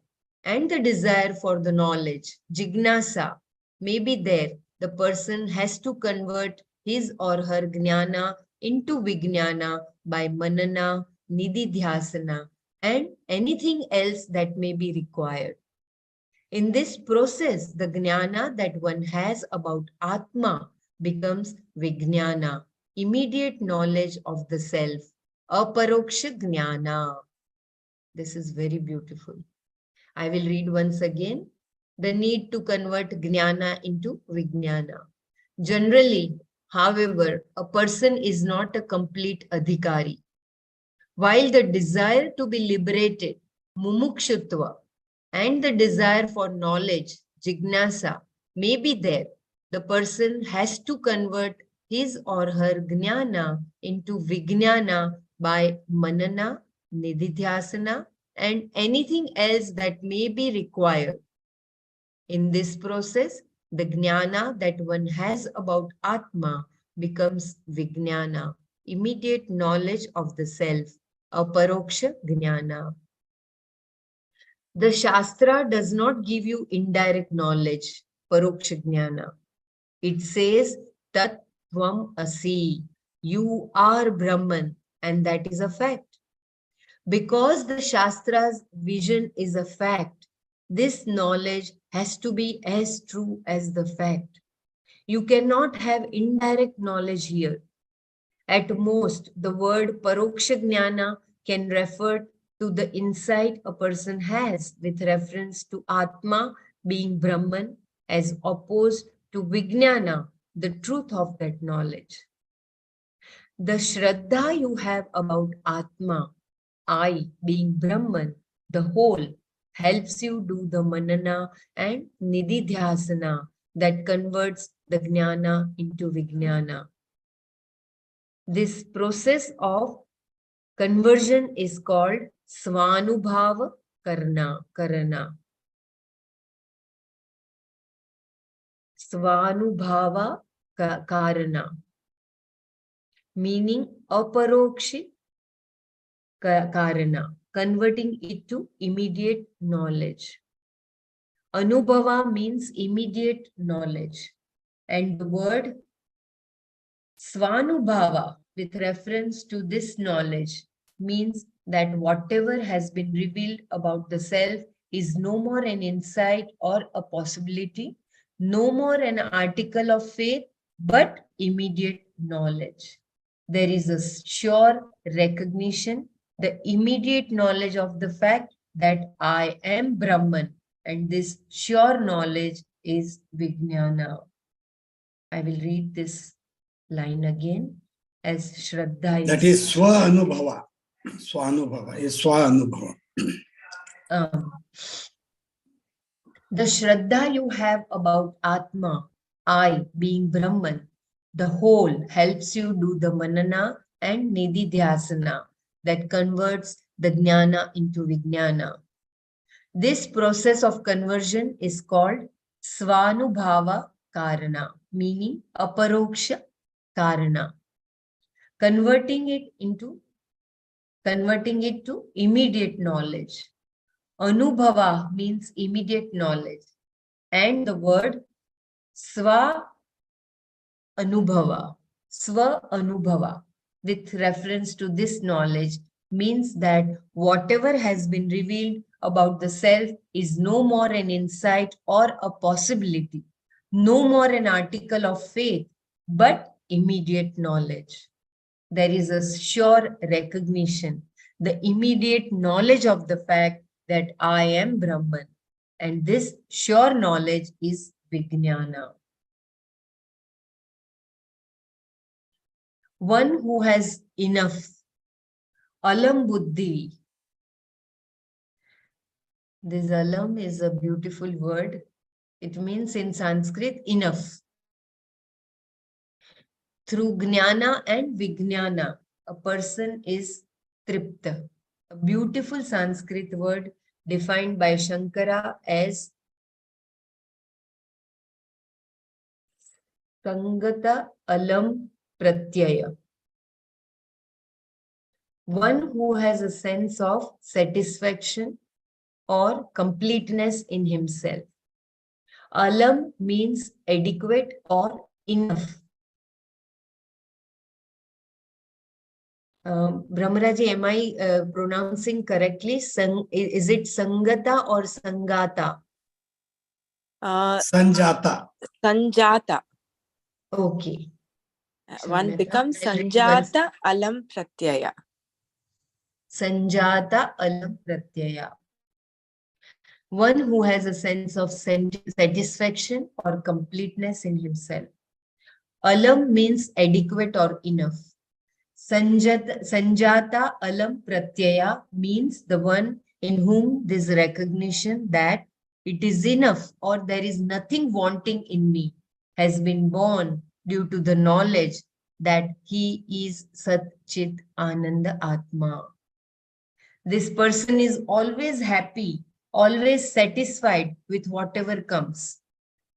and the desire for the knowledge, jignasa, may be there. The person has to convert his or her jnana into vijnana by manana, nididhyasana, and anything else that may be required. In this process, the jnana that one has about Atma becomes Vijnana, immediate knowledge of the self, aparoksha jnana. This is very beautiful. I will read once again. The need to convert jnana into Vijnana. Generally, however, a person is not a complete adhikari. While the desire to be liberated, mumukshutva, and the desire for knowledge, jignasa, may be there, the person has to convert his or her jnana into vijnana by manana, nididhyasana, and anything else that may be required. In this process, the jnana that one has about Atma becomes vijnana, immediate knowledge of the self, aparoksha jnana. The Shastra does not give you indirect knowledge, paroksha jnana. It says, Tat Tvam Asi, you are Brahman, and that is a fact. Because the Shastra's vision is a fact, this knowledge has to be as true as the fact. You cannot have indirect knowledge here. At most, the word paroksha jnana can refer to the insight a person has with reference to Atma being Brahman as opposed to Vijnana, the truth of that knowledge. The Shraddha you have about Atma, I being Brahman, the whole, helps you do the Manana and Nididhyasana that converts the Jnana into Vijnana. This process of conversion is called Svanubhava Karana. Svanubhava Karana, meaning aparokshi Karana, converting it to immediate knowledge. Anubhava means immediate knowledge, and the word Svanubhava, with reference to this knowledge, means that whatever has been revealed about the self is no more an insight or a possibility, no more an article of faith, but immediate knowledge. There is a sure recognition, the immediate knowledge of the fact that I am Brahman, and this sure knowledge is Vijnana. I will read this line again as Shraddha That is Swa-Anubhava. Swa-Anubhava is Swa-Anubhava. The Shraddha you have about Atma, I being Brahman, the whole helps you do the Manana and Nididhyasana that converts the Jnana into Vijnana. This process of conversion is called Svanubhava Karana, meaning aparoksha Karana. Converting it to immediate knowledge. Anubhava means immediate knowledge, and the word Swa Anubhava, with reference to this knowledge, means that whatever has been revealed about the self is no more an insight or a possibility, no more an article of faith, but immediate knowledge. There is a sure recognition, the immediate knowledge of the fact that I am Brahman. And this sure knowledge is Vijnana. One who has enough, alam buddhi. This alam is a beautiful word. It means in Sanskrit, enough. Through jnana and vijnana, a person is tripta. A beautiful Sanskrit word defined by Shankara as Sangata Alam Pratyaya. One who has a sense of satisfaction or completeness in himself. Alam means adequate or enough. Brahmaraji, am I pronouncing correctly? Is it Sangata or Sangata? Sanjata. Sanjata. Okay. One Shamyata. becomes I'll read once. Sanjata Alam Pratyaya. Sanjata alam pratyaya. One who has a sense of satisfaction or completeness in himself. Alam means adequate or enough. Sanjata alam pratyaya means the one in whom this recognition that it is enough or there is nothing wanting in me has been born due to the knowledge that he is Sat Chit Ananda Atma. This person is always happy, always satisfied with whatever comes.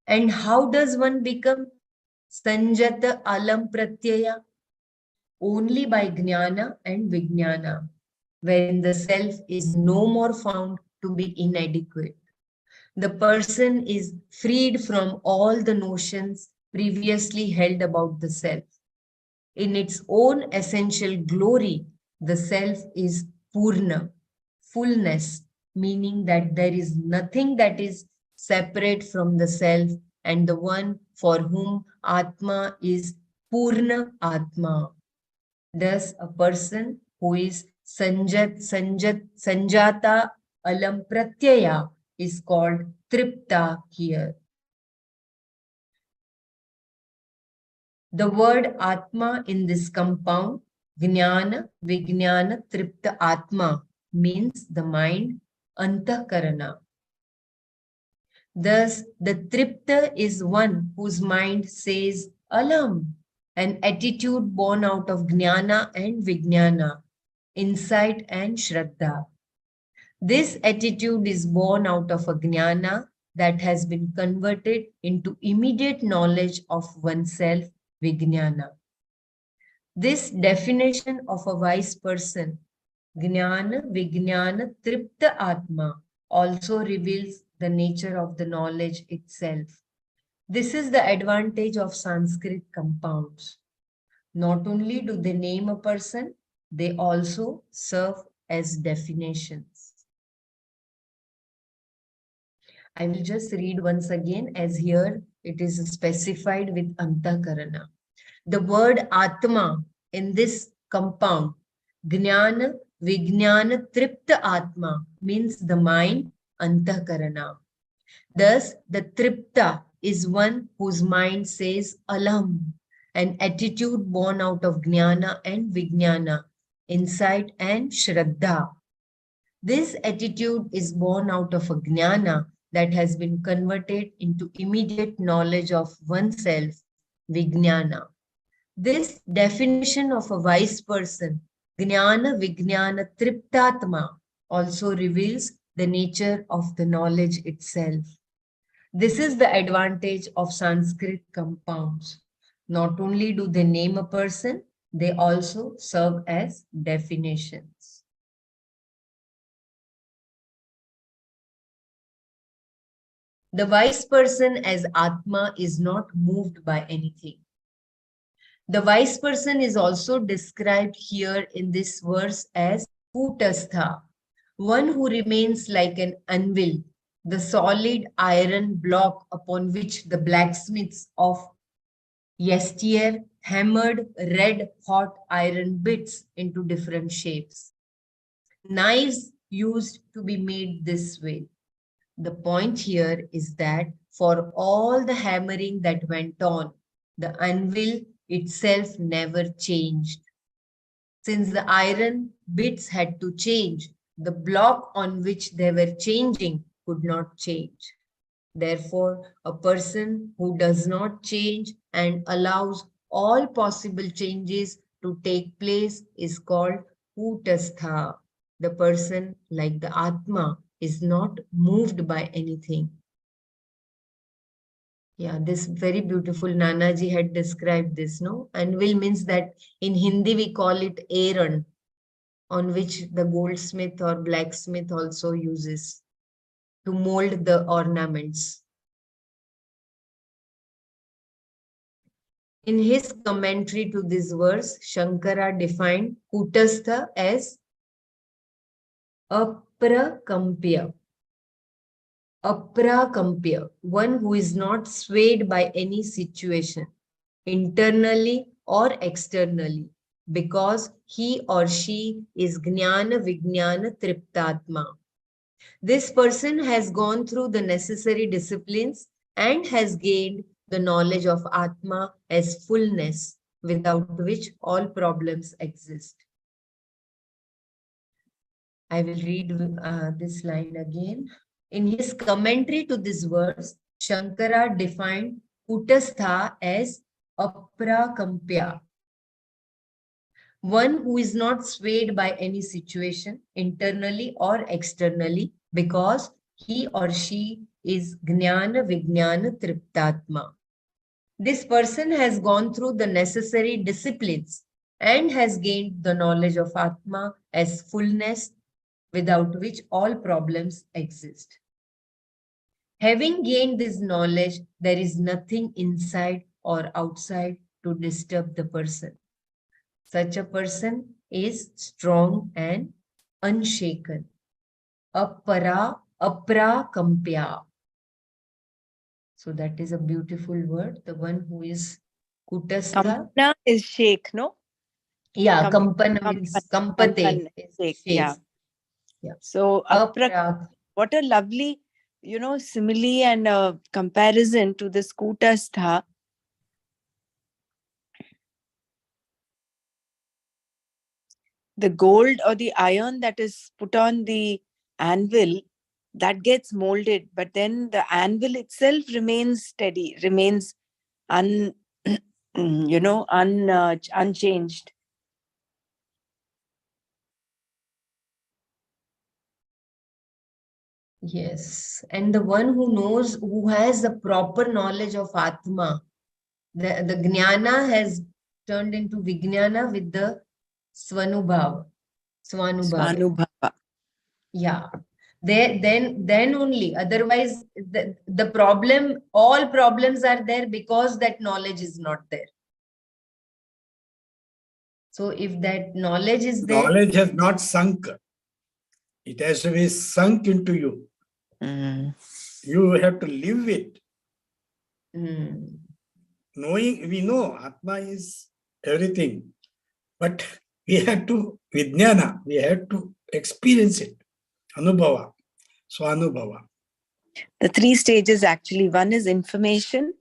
And how does one become Sanjata Alam Pratyaya? Only by Jnana and Vijnana, wherein the self is no more found to be inadequate. The person is freed from all the notions previously held about the self. In its own essential glory, the self is Purna, fullness, meaning that there is nothing that is separate from the self and the one for whom Atma is Purna Atma. Thus, a person who is Sanjata Alam Pratyaya is called Tripta here. The word Atma in this compound, Jnana, Vijnana, Tripta Atma, means the mind, Antakarana. Thus, the Tripta is one whose mind says Alam, an attitude born out of Jnana and Vijnana, insight and Shraddha. This attitude is born out of a Jnana that has been converted into immediate knowledge of oneself, Vijnana. This definition of a wise person, Jnana, Vijnana, Tripta Atma, also reveals the nature of the knowledge itself. This is the advantage of Sanskrit compounds. Not only do they name a person, they also serve as definitions. I will just read once again, as here it is specified with Antakarana. The word Atma in this compound, Jnana, Vijnana, Tripta Atma, means the mind, Antakarana. Thus, the Tripta is one whose mind says Alam, an attitude born out of Jnana and Vijnana, insight and Shraddha. This attitude is born out of a Jnana that has been converted into immediate knowledge of oneself, Vijnana. This definition of a wise person, Jnana Vijnana Triptatma, also reveals the nature of the knowledge itself. This is the advantage of Sanskrit compounds. Not only do they name a person, they also serve as definitions. The wise person as Atma is not moved by anything. The wise person is also described here in this verse as Kutastha, one who remains like an anvil, the solid iron block upon which the blacksmiths of yesteryear hammered red hot iron bits into different shapes. Knives used to be made this way. The point here is that for all the hammering that went on, the anvil itself never changed. Since the iron bits had to change, the block on which they were changing could not change. Therefore, a person who does not change and allows all possible changes to take place is called Kutastha. The person, like the Atma, is not moved by anything. Yeah, this very beautiful Nanaji had described this, no? Anvil means that in Hindi we call it Aaron, on which the goldsmith or blacksmith also uses to mold the ornaments. In his commentary to this verse, Shankara defined Kutastha as aprakampya, Aprakampya, one who is not swayed by any situation, internally or externally, because he or she is Jnana Vijnana Triptatma. This person has gone through the necessary disciplines and has gained the knowledge of Atma as fullness, without which all problems exist. I will read this line again. In his commentary to this verse, Shankara defined Kutastha as Aprakampya, one who is not swayed by any situation, internally or externally, because he or she is Jnana Vijnana Triptatma. This person has gone through the necessary disciplines and has gained the knowledge of Atma as fullness, without which all problems exist. Having gained this knowledge, there is nothing inside or outside to disturb the person. Such a person is strong and unshaken. Aprakampya. So that is a beautiful word. The one who is Kutastha. Kampana is shake, no? Yeah, Kam- Kampana means Kampan Kampate is shake, shake. yeah. Yeah. So what a lovely, simile and comparison to the Kutastha. The gold or the iron that is put on the anvil, that gets molded, but then the anvil itself remains steady, remains unchanged. Yes. And the one who knows, who has the proper knowledge of Atma, the Jnana has turned into Vijnana with the Swanubhava. Swanubhava. Yeah. Then only, otherwise the problem, all problems are there because that knowledge is not there. So if that knowledge is there, Knowledge has not sunk. It has to be sunk into you. You have to live it. Knowing, we know Atma is everything, but we have to Vijnana, we have to experience it. Anubhava, Swanubhava. The 3 stages actually, one is information,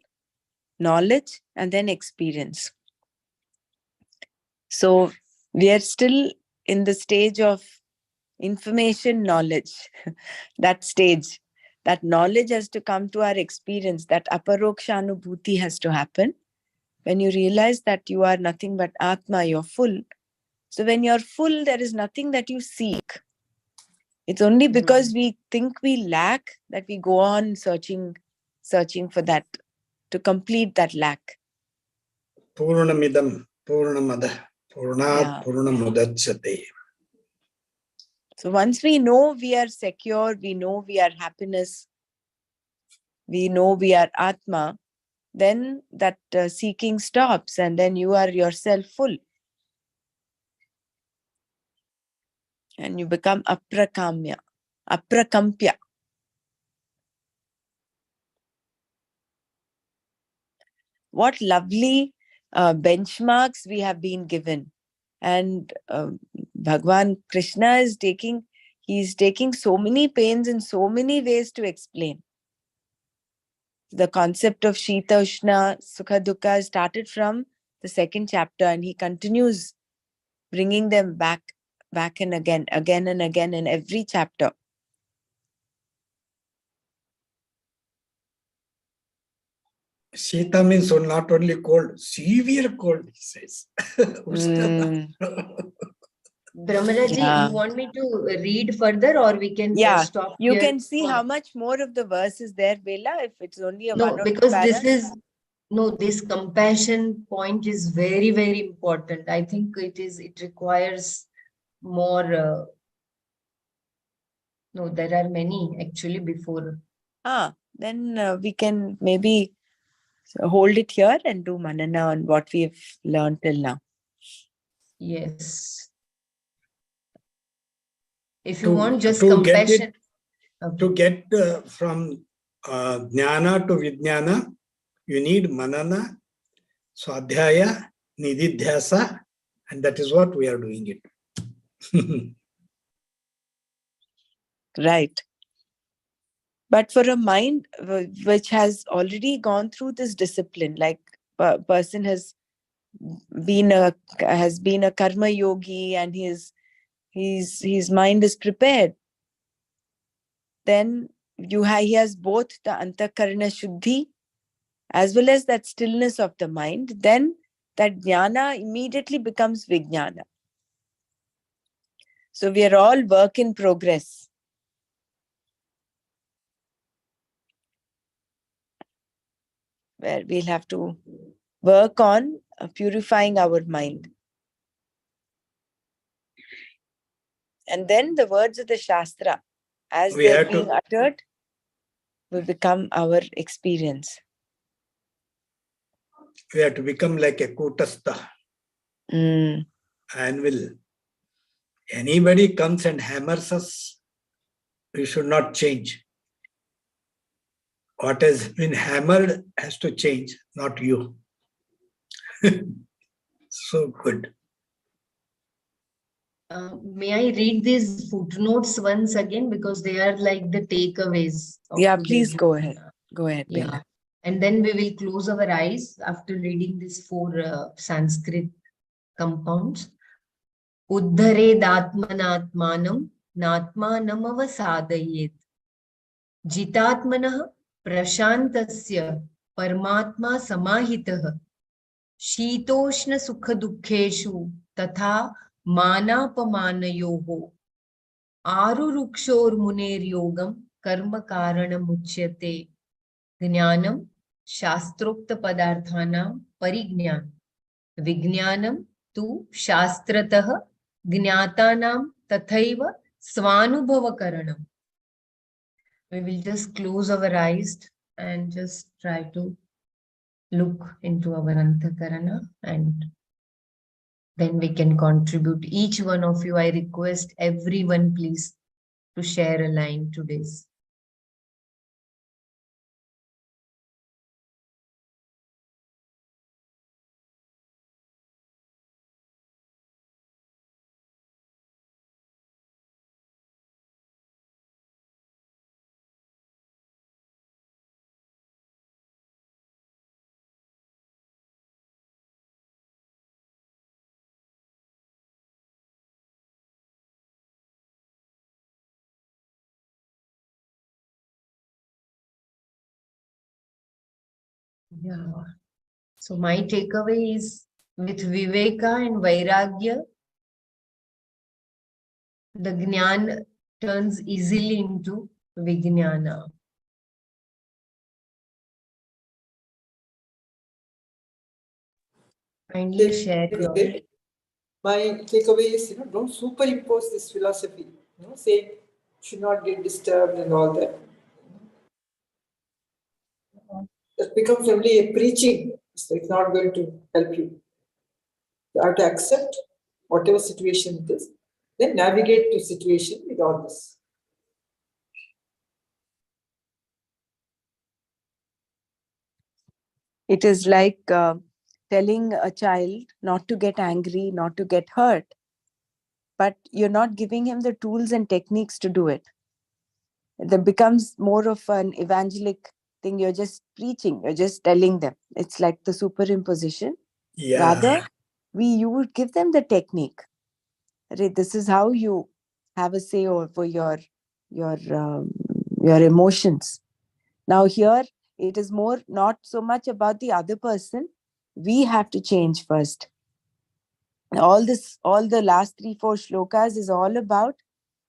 knowledge, and then experience. So we are still in the stage of information, knowledge. That stage, that knowledge has to come to our experience. That aparokshanubhuti has to happen. When you realize that you are nothing but Atma, you're full. So when you're full, there is nothing that you seek. It's only because we think we lack that we go on searching for that, to complete that lack. Purnamidam, Purnamada, Purnat, Purnamudachyate. So once we know we are secure, we know we are happiness, we know we are Atma, then that seeking stops, and then you are yourself full. And you become aprakampya. What lovely benchmarks we have been given. And Bhagwan Krishna is taking so many pains in so many ways to explain. The concept of Shita, Ushna, Sukha, Dukkha started from the 2nd chapter, and he continues bringing them back and again and again in every chapter. Shita means not only cold, severe cold, he says. Brahmanaji, you want me to read further, or we can stop you here? can see how much more of the verse is there, Bela, if it's only a 1 or 2 because paras. this compassion point is very, very important. I think it requires more. No, there are many actually before. Then we can maybe hold it here and do Manana on what we've learned till now. Yes. If you want just compassion. Okay. To get from jnana to vijnana, you need manana, swadhyaya, nididhyasa, and that is what we are doing it. Right. But for a mind which has already gone through this discipline, like a person has been a karma yogi and his mind is prepared, then he has both the antakarana shuddhi as well as that stillness of the mind. Then that jnana immediately becomes vijnana. So we are all work in progress. Where we'll have to work on purifying our mind. And then the words of the Shastra, as We they're have being to- uttered, will become our experience. We have to become like a kutastha, Mm. and will anybody comes and hammers us, we should not change. What has been hammered has to change, not you. So good. May I read these footnotes once again, because they are like the takeaways of Yeah, today's please go lesson. ahead. Go ahead, Yeah. Bella. And then we will close our eyes after reading these four Sanskrit compounds. Uddharedatmanatmanam natmanam avasadayet. Jitatmanah prashantasya parmatma samahitah. शीतोष्ण सुख दुखेषु तथा मानापमानयोः आरुरुक्षोर्मुनेर्योगं कर्म कारणमुच्यते. ज्ञानं शास्त्रोक्त पदार्थानां परिज्ञानं, विज्ञानं तु शास्त्रतः ज्ञातानां तथैव स्वानुभवकरणम्. We will just close our eyes and just try to look into our antakarana, and then we can contribute. Each one of you, I request everyone, please, to share a line today's. Yeah. So my takeaway is, with Viveka and Vairagya, the Jnana turns easily into Vijnana. Kindly share your... My takeaway is, don't superimpose this philosophy, say should not get disturbed and all that. It becomes only a preaching, so it's not going to help you. You have to accept whatever situation it is, then navigate to situation with all this. It is like telling a child not to get angry, not to get hurt, but you're not giving him the tools and techniques to do it. It becomes more of an evangelic thing. You're just preaching, you're just telling them. It's like the superimposition. Yeah. Rather, you would give them the technique. This is how you have a say over your emotions. Now here, it is more not so much about the other person. We have to change first. All the last 3-4 shlokas is all about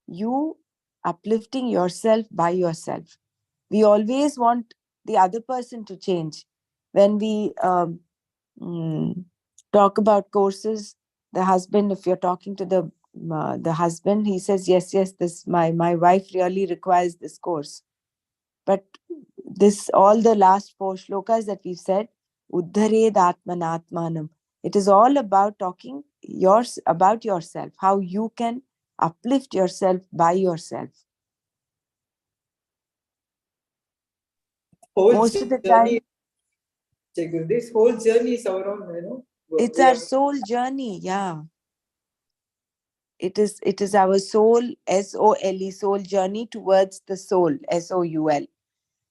you uplifting yourself by yourself. We always want the other person to change. When we talk about courses, the husband, if you're talking to the husband, he says, yes, this my wife really requires this course. But this, all the last 4 shlokas that we've said, Uddhared Atmanatmanam, it is all about talking about yourself, how you can uplift yourself by yourself. whole Most of the journey, time, this whole journey is our own, it's way our of. soul journey. Yeah. It is our soul, SOLE, soul journey towards the soul, SOUL.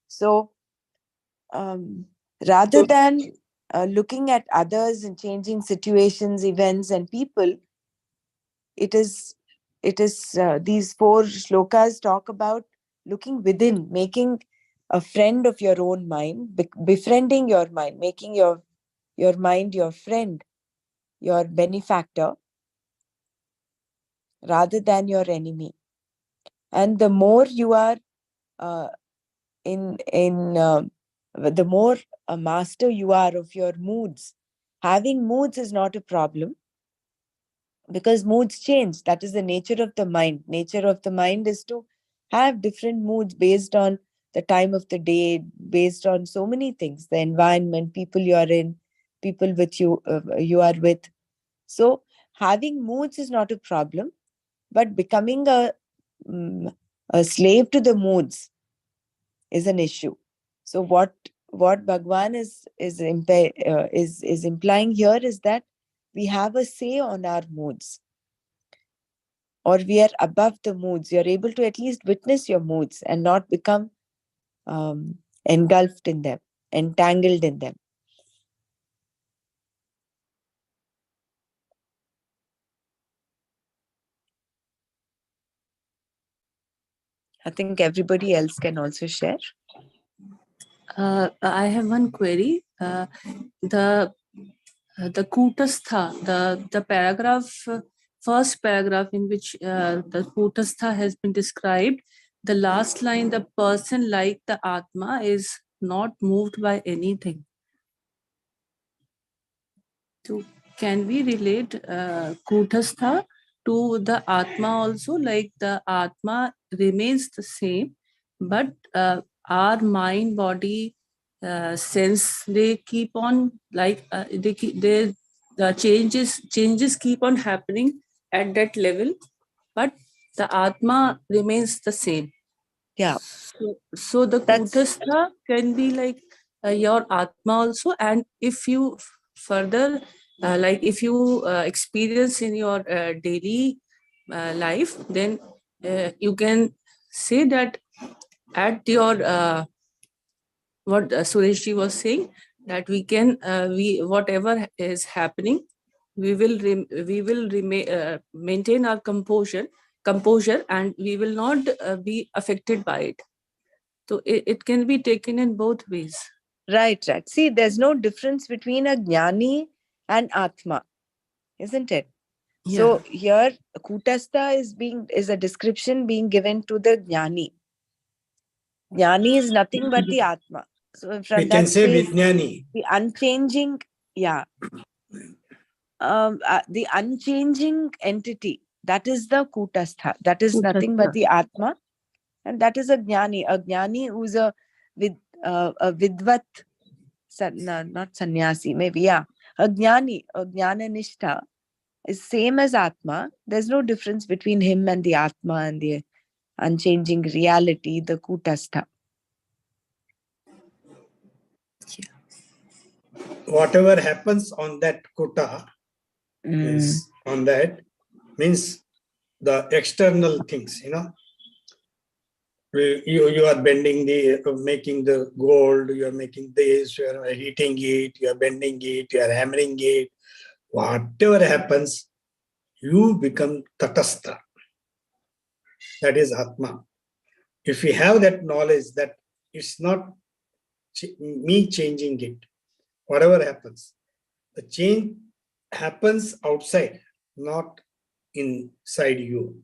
So rather So, than looking at others and changing situations, events, and people, it is these four shlokas talk about looking within, making a friend of your own mind, befriending your mind, making your mind your friend, your benefactor, rather than your enemy. And the more you are uh, the more a master you are of your moods. Having moods is not a problem, because moods change. That is the nature of the mind. Nature of the mind is to have different moods based on the time of the day, based on so many things, the environment, people you are in, people with you are with. So having moods is not a problem, but becoming mm, a slave to the moods is an issue. So what Bhagwan is implying here is that we have a say on our moods, or we are above the moods. You're able to at least witness your moods and not become engulfed in them, entangled in them. I think everybody else can also share. I have one query. The Kutastha, the paragraph, first paragraph in which the Kutastha has been described, the last line, the person like the Atma is not moved by anything. So can we relate Kutastha to the Atma also? Like the Atma remains the same, but our mind, body, sense, they keep on like the changes keep on happening at that level, but the Atma remains the same. Yeah. So the Kutastha can be like your Atma also, and if you further like if you experience in your daily life, then you can say that at your what Sureshji was saying, that we can we whatever is happening, we will maintain our composure, and we will not be affected by it. So it can be taken in both ways. Right. See, there's no difference between a jnani and Atma, isn't it? Yeah. So here, Kutastha is a description being given to the jnani. Jnani is nothing but the Atma. So from We can that say space, Vijnani. the unchanging, the unchanging entity, that is the Kutastha. That is nothing but the Atma, and that is a jnani. A jnani who's a vidvat, not sannyasi, maybe, a jnani, a jnana-nishtha is same as Atma. There's no difference between him and the Atma and the unchanging reality, the Kutastha. Whatever happens on that kuta, means on that, means the external things, you are bending making the gold, you are making this, you are heating it, you are bending it, you are hammering it. Whatever happens, you become tatastha. That is Atma. If we have that knowledge that it's not me changing it, whatever happens, the change happens outside, not inside you.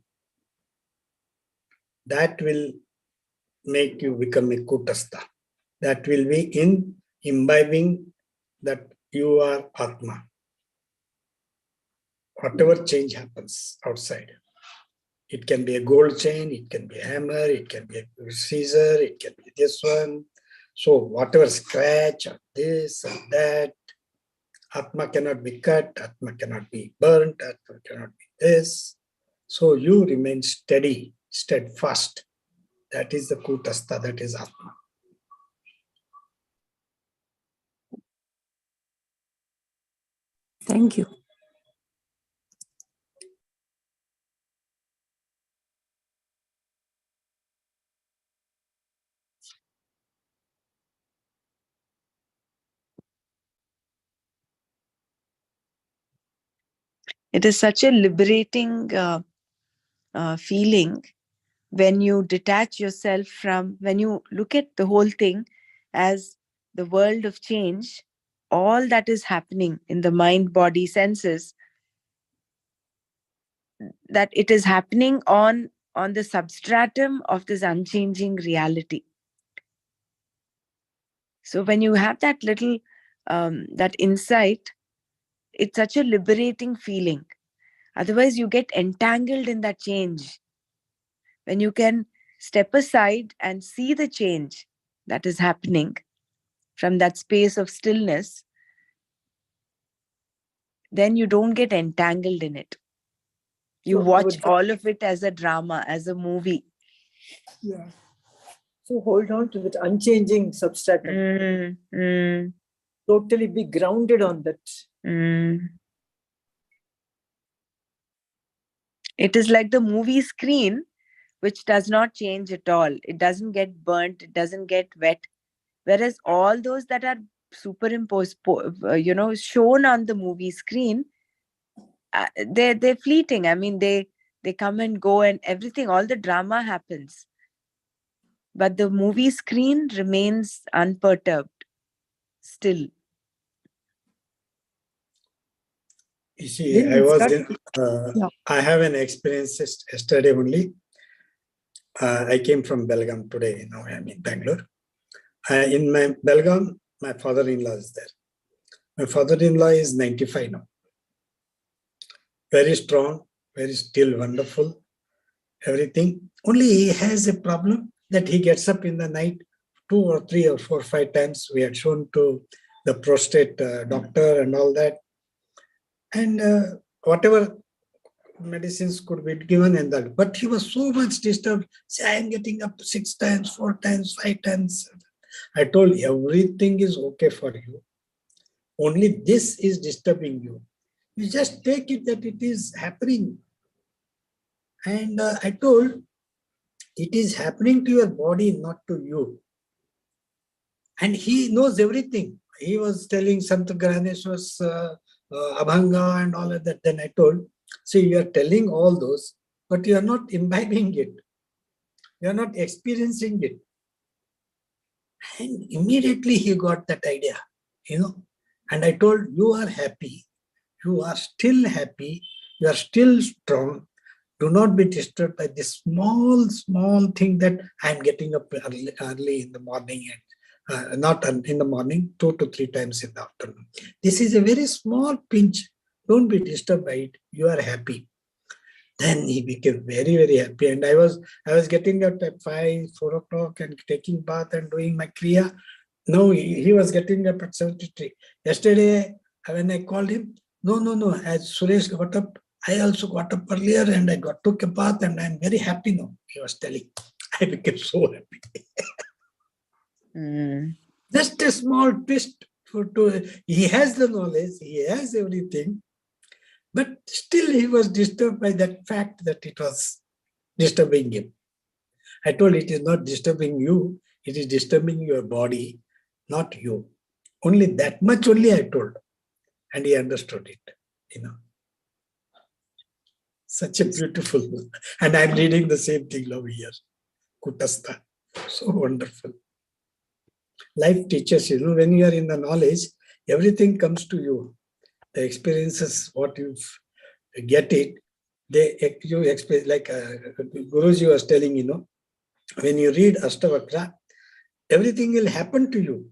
That will make you become a kutastha. That will be in imbibing that you are Atma. Whatever change happens outside. It can be a gold chain, it can be a hammer, it can be a scissor, it can be this one. So whatever scratch or this or that, Atma cannot be cut, Atma cannot be burnt, Atma cannot be this. So you remain steady, steadfast. That is the Kutastha, that is Atma. Thank you. It is such a liberating feeling when you detach yourself from, when you look at the whole thing as the world of change, all that is happening in the mind, body, senses, that it is happening on the substratum of this unchanging reality. So when you have that little that insight, it's such a liberating feeling. Otherwise you get entangled in that change. When you can step aside and see the change that is happening from that space of stillness, then you don't get entangled in it. You So watch would- all of it as a drama, as a movie. Yeah. So hold on to that unchanging substratum. Totally be grounded on that. It is like the movie screen, which does not change at all. It doesn't get burnt, it doesn't get wet. Whereas all those that are superimposed, shown on the movie screen, they're fleeting. I mean, they come and go and everything, all the drama happens. But the movie screen remains unperturbed, still. You see, I have an experience yesterday only. I came from Belgaum today. Now I'm in Bangalore. In my Belgaum, my father-in-law is there. My father-in-law is 95 now. Very strong, very still, wonderful, everything. Only he has a problem that he gets up in the night 2 or 3 or 4 or 5 times. We had shown to the prostate doctor and all that. And whatever medicines could be given and that. But he was so much disturbed. Say, I am getting up 6 times, 4 times, 5 times. I told everything is okay for you. Only this is disturbing you. You just take it that it is happening. And I told, it is happening to your body, not to you. And he knows everything. He was telling Sant Graneshwar's Abhanga and all of that. Then I told, see, you are telling all those, but you are not imbibing it. You are not experiencing it. And immediately he got that idea, And I told, you are happy. You are still happy. You are still strong. Do not be disturbed by this small thing that I'm getting up early in the morning and not in the morning, 2 to 3 times in the afternoon. This is a very small pinch. Don't be disturbed by it. You are happy. Then he became very, very happy. And I was getting up at 5, 4 o'clock and taking bath and doing my kriya. No, he was getting up at 7:30. Yesterday, when I called him, no. As Suresh got up, I also got up earlier and I took a bath and I'm very happy now. He was telling. I became so happy. Just a small twist. He has the knowledge, he has everything, but still he was disturbed by that fact that it was disturbing him. I told, it is not disturbing you, it is disturbing your body, not you. Only that much only I told. And he understood it, Such a beautiful, and I'm reading the same thing over here. Kutastha. So wonderful. Life teaches, when you are in the knowledge, everything comes to you. The experiences, what you get it, you experience, like Guruji was telling, when you read Ashtavakra, everything will happen to you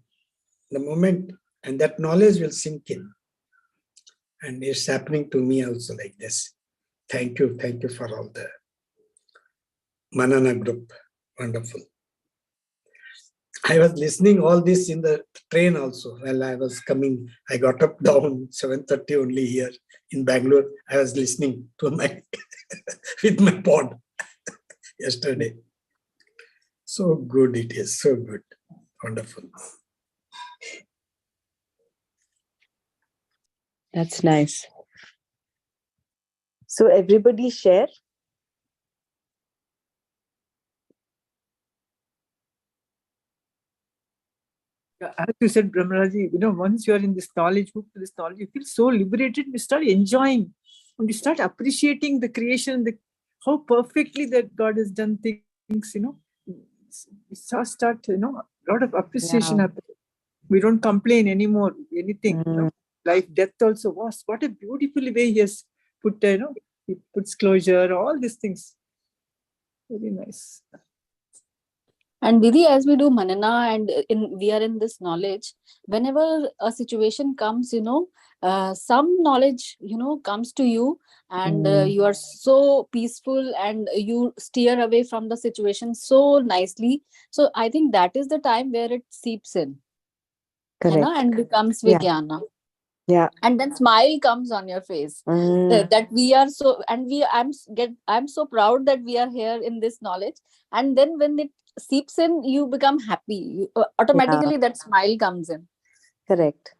the moment, and that knowledge will sink in. And it's happening to me also like this. Thank you for all the Manana group. Wonderful. I was listening all this in the train also. While I was coming, I got up down 7:30 only here in Bangalore. I was listening to my with my pod yesterday. So good it is, so good. Wonderful. That's nice. So everybody share. As you said, Brahmaraji, once you are in this knowledge, hooked to this knowledge, you feel so liberated. You start enjoying, and you start appreciating the creation, how perfectly that God has done things. Start, a lot of appreciation happens. We don't complain anymore. Anything, life, death also was. What a beautiful way he has put, he puts closure, all these things. Very nice. And Didi, as we do Manana and we are in this knowledge, whenever a situation comes, some knowledge, comes to you, and you are so peaceful and you steer away from the situation so nicely. So I think that is the time where it seeps in. Correct. And becomes Yeah. Vijnana. Yeah. And then smile comes on your face. That we are so, and I'm so proud that we are here in this knowledge. And then when it seeps in, you become happy. Automatically that smile comes in. Correct.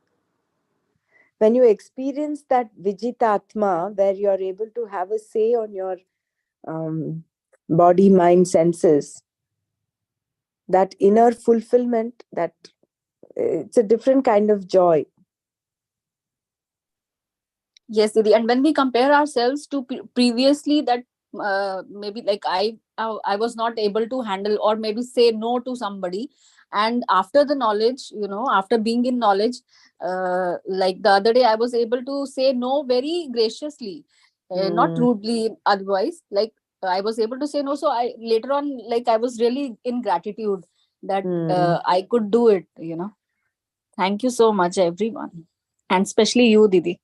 When you experience that Vijitatma, where you're able to have a say on your body, mind, senses, that inner fulfillment, that it's a different kind of joy. Yes, Didi. And when we compare ourselves to previously, that maybe like I was not able to handle or maybe say no to somebody, and after the knowledge, after being in knowledge, like the other day I was able to say no very graciously, not rudely. Otherwise, like I was able to say no. So I later on, like I was really in gratitude that I could do it. Thank you so much, everyone, and especially you, Didi.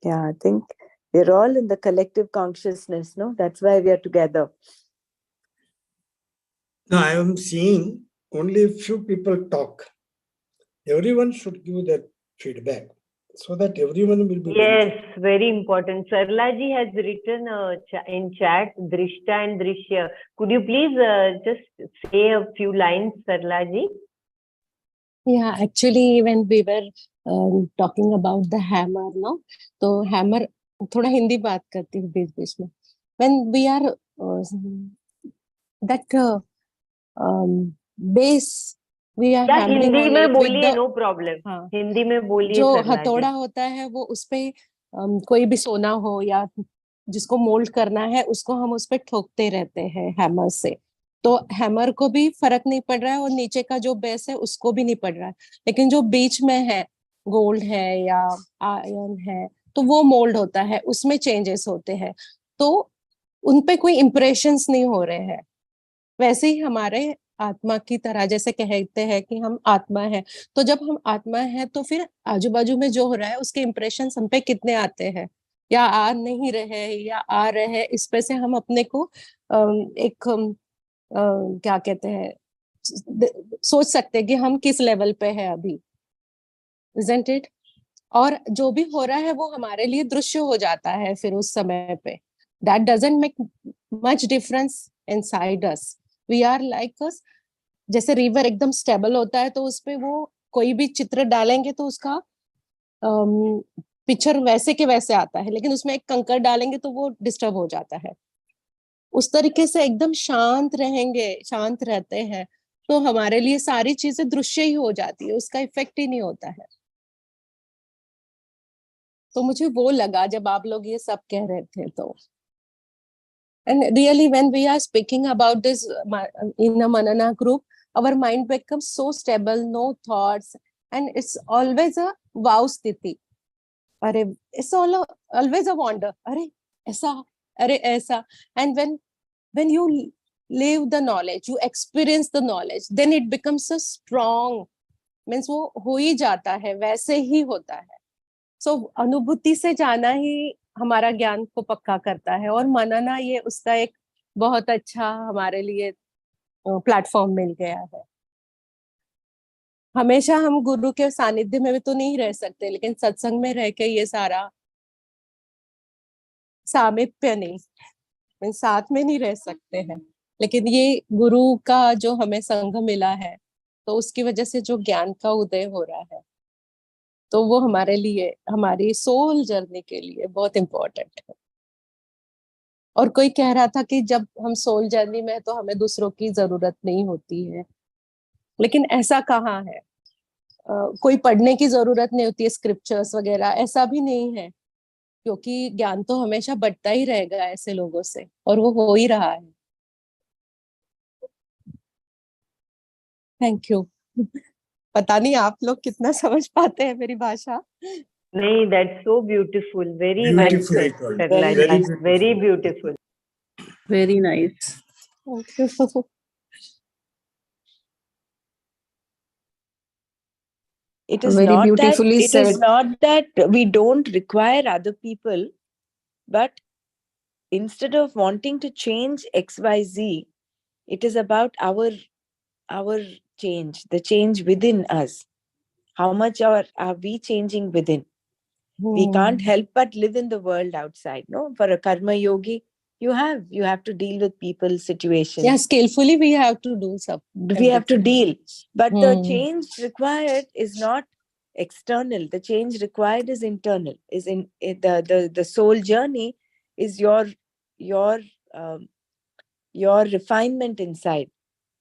Yeah, I think we're all in the collective consciousness, no? That's why we are together. No, I am seeing only a few people talk. Everyone should give that feedback so that everyone will be Yes, very important. Sarlaji has written in chat, Drishta and Drishya. Could you please just say a few lines, Sarlaji? Yeah, actually, when we were talking about the hammer, no, तो hammer थोड़ा हिंदी बात करती हूँ बीच बीच में. When we are that base, we are या hammering Hindi on में it with बोलिए, the no problem. हाँ, हिंदी में बोलिए जो सरलाजी. हथौड़ा होता है वो उस पे कोई भी सोना हो या जिसको मोल्ड करना है उसको हम उस पे ठोकते रहते हैं हैमर से. तो हैमर को भी फर्क नहीं पड़ रहा है और नीचे का जो बेस है उसको भी नहीं पड़ रहा है, लेकिन जो बीच में है गोल्ड है या आयरन है तो वो मोल्ड होता है, उसमें चेंजेस होते हैं, तो उनपे कोई इम्प्रेशंस नहीं हो रहे हैं. वैसे ही हमारे आत्मा की तरह, जैसे कहते हैं कि हम आत्मा है, तो जब हम आत्मा है तो फिर आजू बाजू में जो हो रहा है उसके इम्प्रेशन हम पे कितने आते हैं या आ नहीं रहे या आ रहे हैं, इस पे से हम अपने को एक क्या कहते हैं सोच सकते हैं कि हम किस लेवल पे है अभी, isn't it? और जो भी हो रहा है वो हमारे लिए दृश्य हो जाता है फिर उस समय पे. That doesn't make much difference inside us. We are like us. जैसे रिवर एकदम स्टेबल होता है तो उसपे वो कोई भी चित्र डालेंगे तो उसका पिक्चर वैसे के वैसे आता है, लेकिन उसमें एक कंकर डालेंगे तो वो डिस्टर्ब हो जाता है. उस तरीके से एकदम शांत रहेंगे, शांत रहते हैं तो हमारे लिए सारी चीजें दृश्य ही हो जाती है, उसका इफेक्ट ही नहीं होता है. तो मुझे वो लगा जब आप लोग ये सब कह रहे थे तो. And really, when we are speaking about this in a Manana group, our mind becomes so stable, no thoughts, and it's always a wow sthiti. It's always a wonder. Aisa. And when you live the knowledge, you experience the knowledge, then it becomes a strong. Means वो हो ही जाता है, वैसे ही होता है. So अनुभूति से जाना ही हमारा ज्ञान को पक्का करता है, और मनना ये उसका एक बहुत अच्छा हमारे लिए प्लेटफॉर्म मिल गया है. हमेशा हम गुरु के सानिध्य में भी तो नहीं रह सकते, लेकिन सत्संग में रह के ये सारा सामिप्य नहीं, साथ में नहीं रह सकते हैं, लेकिन ये गुरु का जो हमें संग मिला है तो उसकी वजह से जो ज्ञान का उदय हो रहा है, तो वो हमारे लिए, हमारी सोल जर्नी के लिए बहुत इम्पोर्टेंट है। और कोई कह रहा था कि जब हम सोल जर्नी में है तो हमें दूसरों की जरूरत नहीं होती है, लेकिन ऐसा कहाँ है। कोई पढ़ने की जरूरत नहीं होती है, स्क्रिप्चर्स वगैरह, ऐसा भी नहीं है, क्योंकि ज्ञान तो हमेशा बढ़ता ही रहेगा ऐसे लोगों से, और वो हो ही रहा है। Thank you. पता नहीं आप लोग कितना समझ पाते हैं मेरी भाषा। नहीं, that's so beautiful. Very well Beautifully said, told. Sarla Very ji. beautiful. Very beautiful. Very nice. Thank you. It is Very not that beautifully it is said. not that we don't require other people, but instead of wanting to change XYZ, it is about our change, the change within us. How much are we changing within? We can't help but live in the world outside. No, for a karma yogi, you have to deal with people, situations. Yeah, skillfully we have to do some. We have to deal, but the Hmm. change required is not external. The change required is internal. Is in the soul journey is your um, your refinement inside.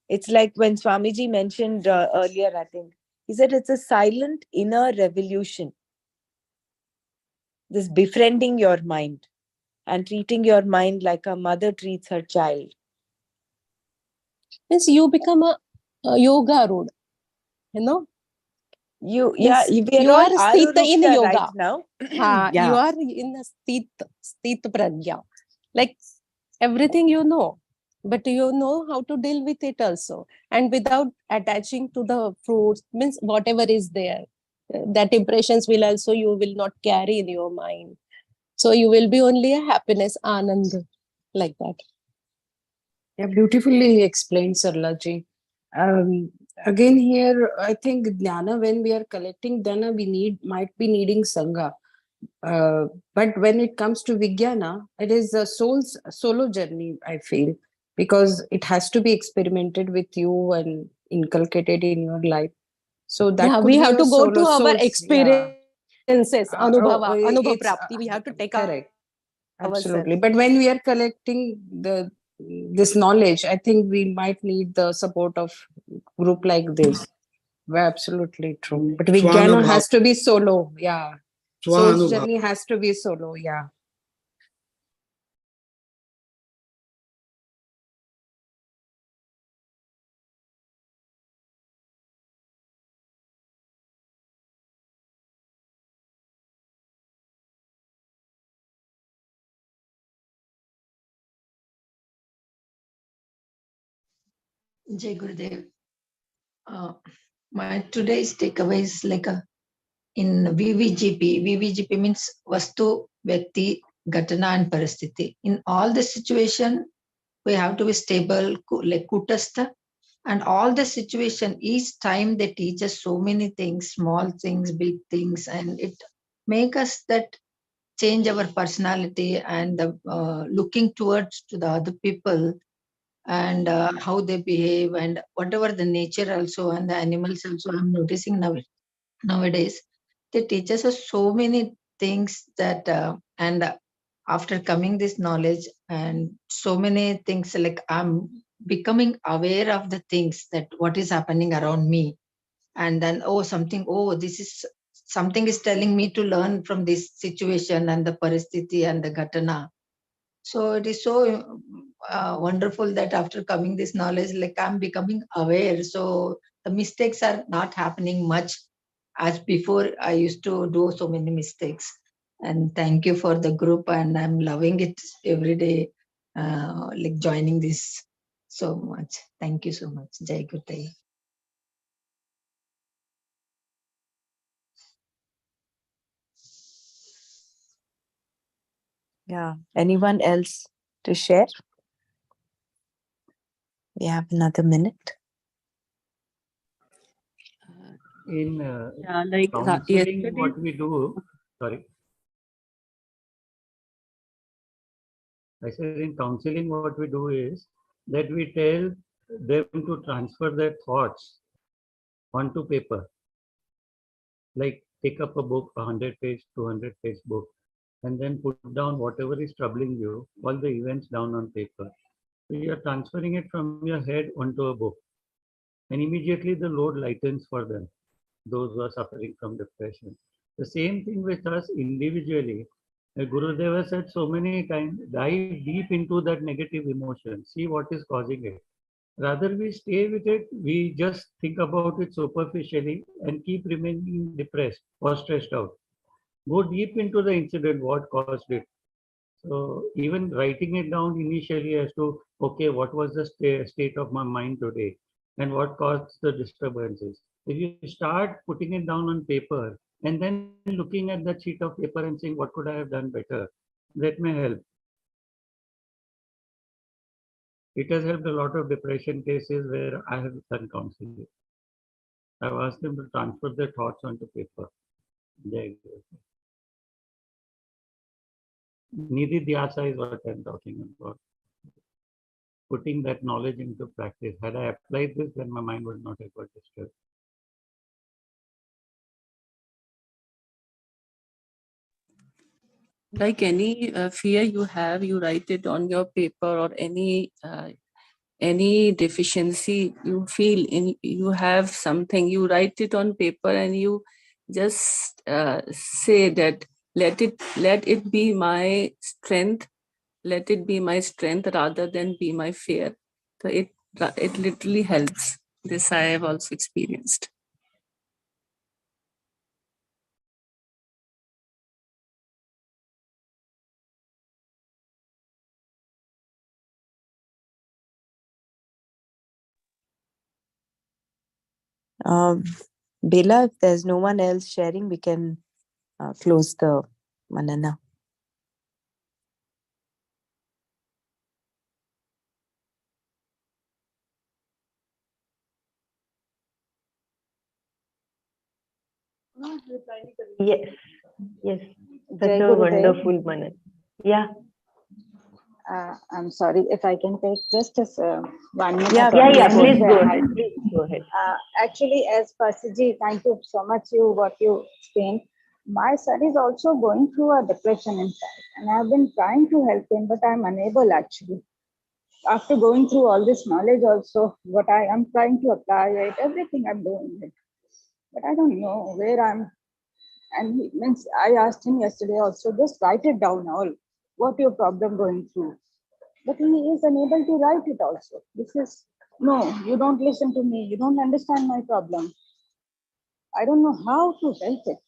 It's like when Swamiji mentioned earlier, I think he said it's a silent inner revolution. This befriending your mind and treating your mind like a mother treats her child. Means you become a yoga road, you know. You Means we are you all are sthita in Arurukta right yoga. now. You are in a sthita pragya. Like everything you know, but you know how to deal with it also, and without attaching to the fruits. Means whatever is there, that impressions will also you will not carry in your mind. So you will be only a happiness, anand, like that. Yeah, beautifully explained, Sarlaji. Again, here I think Jnana, when we are collecting Dhyana, we might be needing Sangha. But when it comes to Vijnana, it is a soul's solo journey, I feel, because it has to be experimented with you and inculcated in your life. So that could We be have a to go to solo our soul's, yeah. experiences, anubhava It's prapti. We have to take correct. ourselves. Absolutely. But when we are collecting this knowledge, I think we might need the support of group like this. Well, absolutely true. But Vijnana Swanubhav, has to be solo. Yeah. Soul's Swanubhav. journey has to be solo. Yeah. Jai Gurudev. My today's takeaway is like in VVGP. VVGP means Vastu, Vyakti, Ghatana and Paristiti. In all the situation, we have to be stable, like Kutastha. And all the situation, each time they teach us so many things, small things, big things, and it make us that change our personality and looking towards to the other people and how they behave and whatever the nature also and the animals also. I'm noticing nowadays they teach us so many things that and after coming this knowledge and so many things, like I'm becoming aware of the things that what is happening around me, and then this is something is telling me to learn from this situation and the paristiti and the ghatana. So it is so wonderful that after coming this knowledge, like I'm becoming aware. So the mistakes are not happening much as before. I used to do so many mistakes. And thank you for the group, and I'm loving it every day, like joining this so much. Thank you so much. Jai Gurudev. Yeah. Anyone else to share? We have another minute. In Like counseling, yesterday. what we do, sorry. I said in counseling, what we do is that we tell them to transfer their thoughts onto paper. Like pick up a book, 100-page, 200-page book, and then put down whatever is troubling you, all the events down on paper. So you are transferring it from your head onto a book. And immediately the load lightens for them, those who are suffering from depression. The same thing with us individually. Gurudeva said so many times, dive deep into that negative emotion, see what is causing it. Rather we stay with it, we just think about it superficially and keep remaining depressed or stressed out. Go deep into the incident, what caused it. So even writing it down initially as to, okay, what was the state of my mind today and what caused the disturbances. If you start putting it down on paper and then looking at that sheet of paper and saying, what could I have done better? That may help. It has helped a lot of depression cases where I have done counseling. I've asked them to transfer their thoughts onto paper. There you go. Nidhi Dhyasa is what I'm talking about. Putting that knowledge into practice. Had I applied this, then my mind would not have got disturbed. Like any fear you have, you write it on your paper, or any deficiency you feel in, you have something, you write it on paper and you just say that let it be my strength, let it be my strength rather than be my fear. So it literally helps. This I have also experienced. Bela, if there's no one else sharing, we can close the Manana. Yes, yes. Such Jai a Gurudev. wonderful Manan. Yeah. I'm sorry if I can take just a 1 minute. Yeah, Yeah, please go please ahead. go ahead. Please go ahead. Actually, as Pasiji, thank you so much what you explained. My son is also going through a depression inside, and I've been trying to help him, but I'm unable actually. After going through all this knowledge also, what I am trying to apply it, everything I'm doing it. But I don't know where I'm. And he means I asked him yesterday also, just write it down all, what your problem going through. But he is unable to write it also. This is, no, you don't listen to me. You don't understand my problem. I don't know how to help it.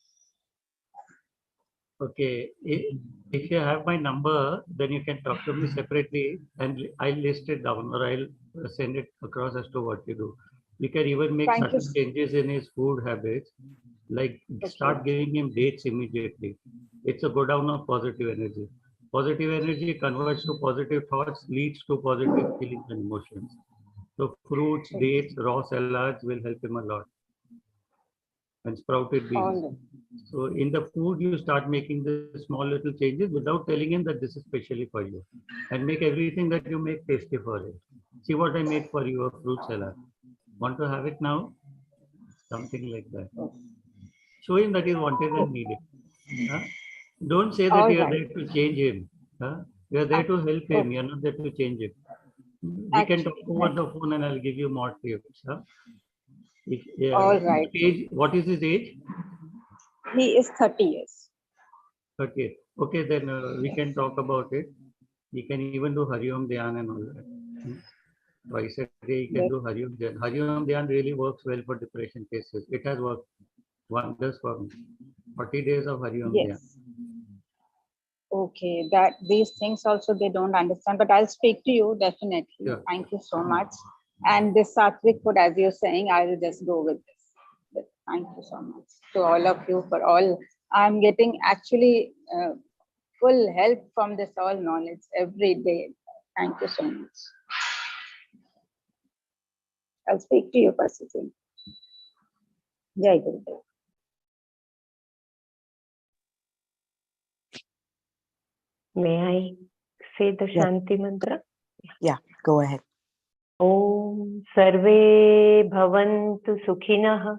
Okay, if you have my number, then you can talk to me separately and I'll list it down or I'll send it across as to what you do. We can even make Thank you. certain changes in his food habits, like start giving him dates immediately. It's a go down of positive energy. Positive energy converts to positive thoughts, leads to positive feelings and emotions. So fruits, dates, raw salads will help him a lot. And sprouted beans. All right. So in the food, you start making the small little changes without telling him that this is specially for you. And make everything that you make tasty for him. See what I made for you, a fruit salad. Want to have it now? Something like that. Show him that you wanted and needed. Huh? Don't say that All you are right. there to change him. Huh? You are there to help him. You are not there to change him. We can talk Actually, over the phone and I'll give you more tips. Huh? all right. What is his age? He is 30 years. Okay. Okay, then we can talk about it. You can even do Hari Om Dhyan and all that. Twice a day you can do Hari Om Dhyan. Hari Om Dhyan really works well for depression cases. It has worked wonders for me. 40 days of Hari Om Dhyan. Yes. Okay, that these things also they don't understand, but I'll speak to you definitely. Sure. Thank you so much. And this sattvic food, as you're saying, I will just go with this. But thank you so much to all of you for all. I'm getting actually full help from this all knowledge every day. Thank you so much. I'll speak to you, Pasiti. Jai Gurudev. May I say the Yeah. Shanti mantra? Yeah, go ahead. Om Sarve Bhavantu Sukhinah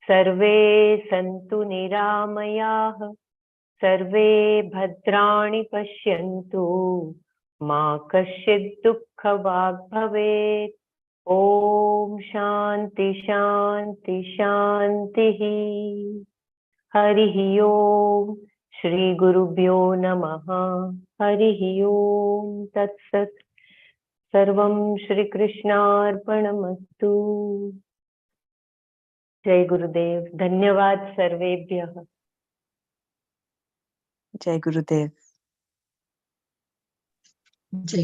सर्वे सन्तु निरामयाः, सर्वे भद्राणि पश्यन्तु, मा कश्चित् दुःखभाग् भवेत्। ॐ शान्ति शान्ति शान्तिः। हरिः ओम् श्री गुरुभ्यो नमः। हरिः ओम् तत्सत्। सर्वं श्रीकृष्णार्पणमस्तु। जय गुरुदेव। धन्यवाद सर्वेभ्यः। Jai Gurudev. जय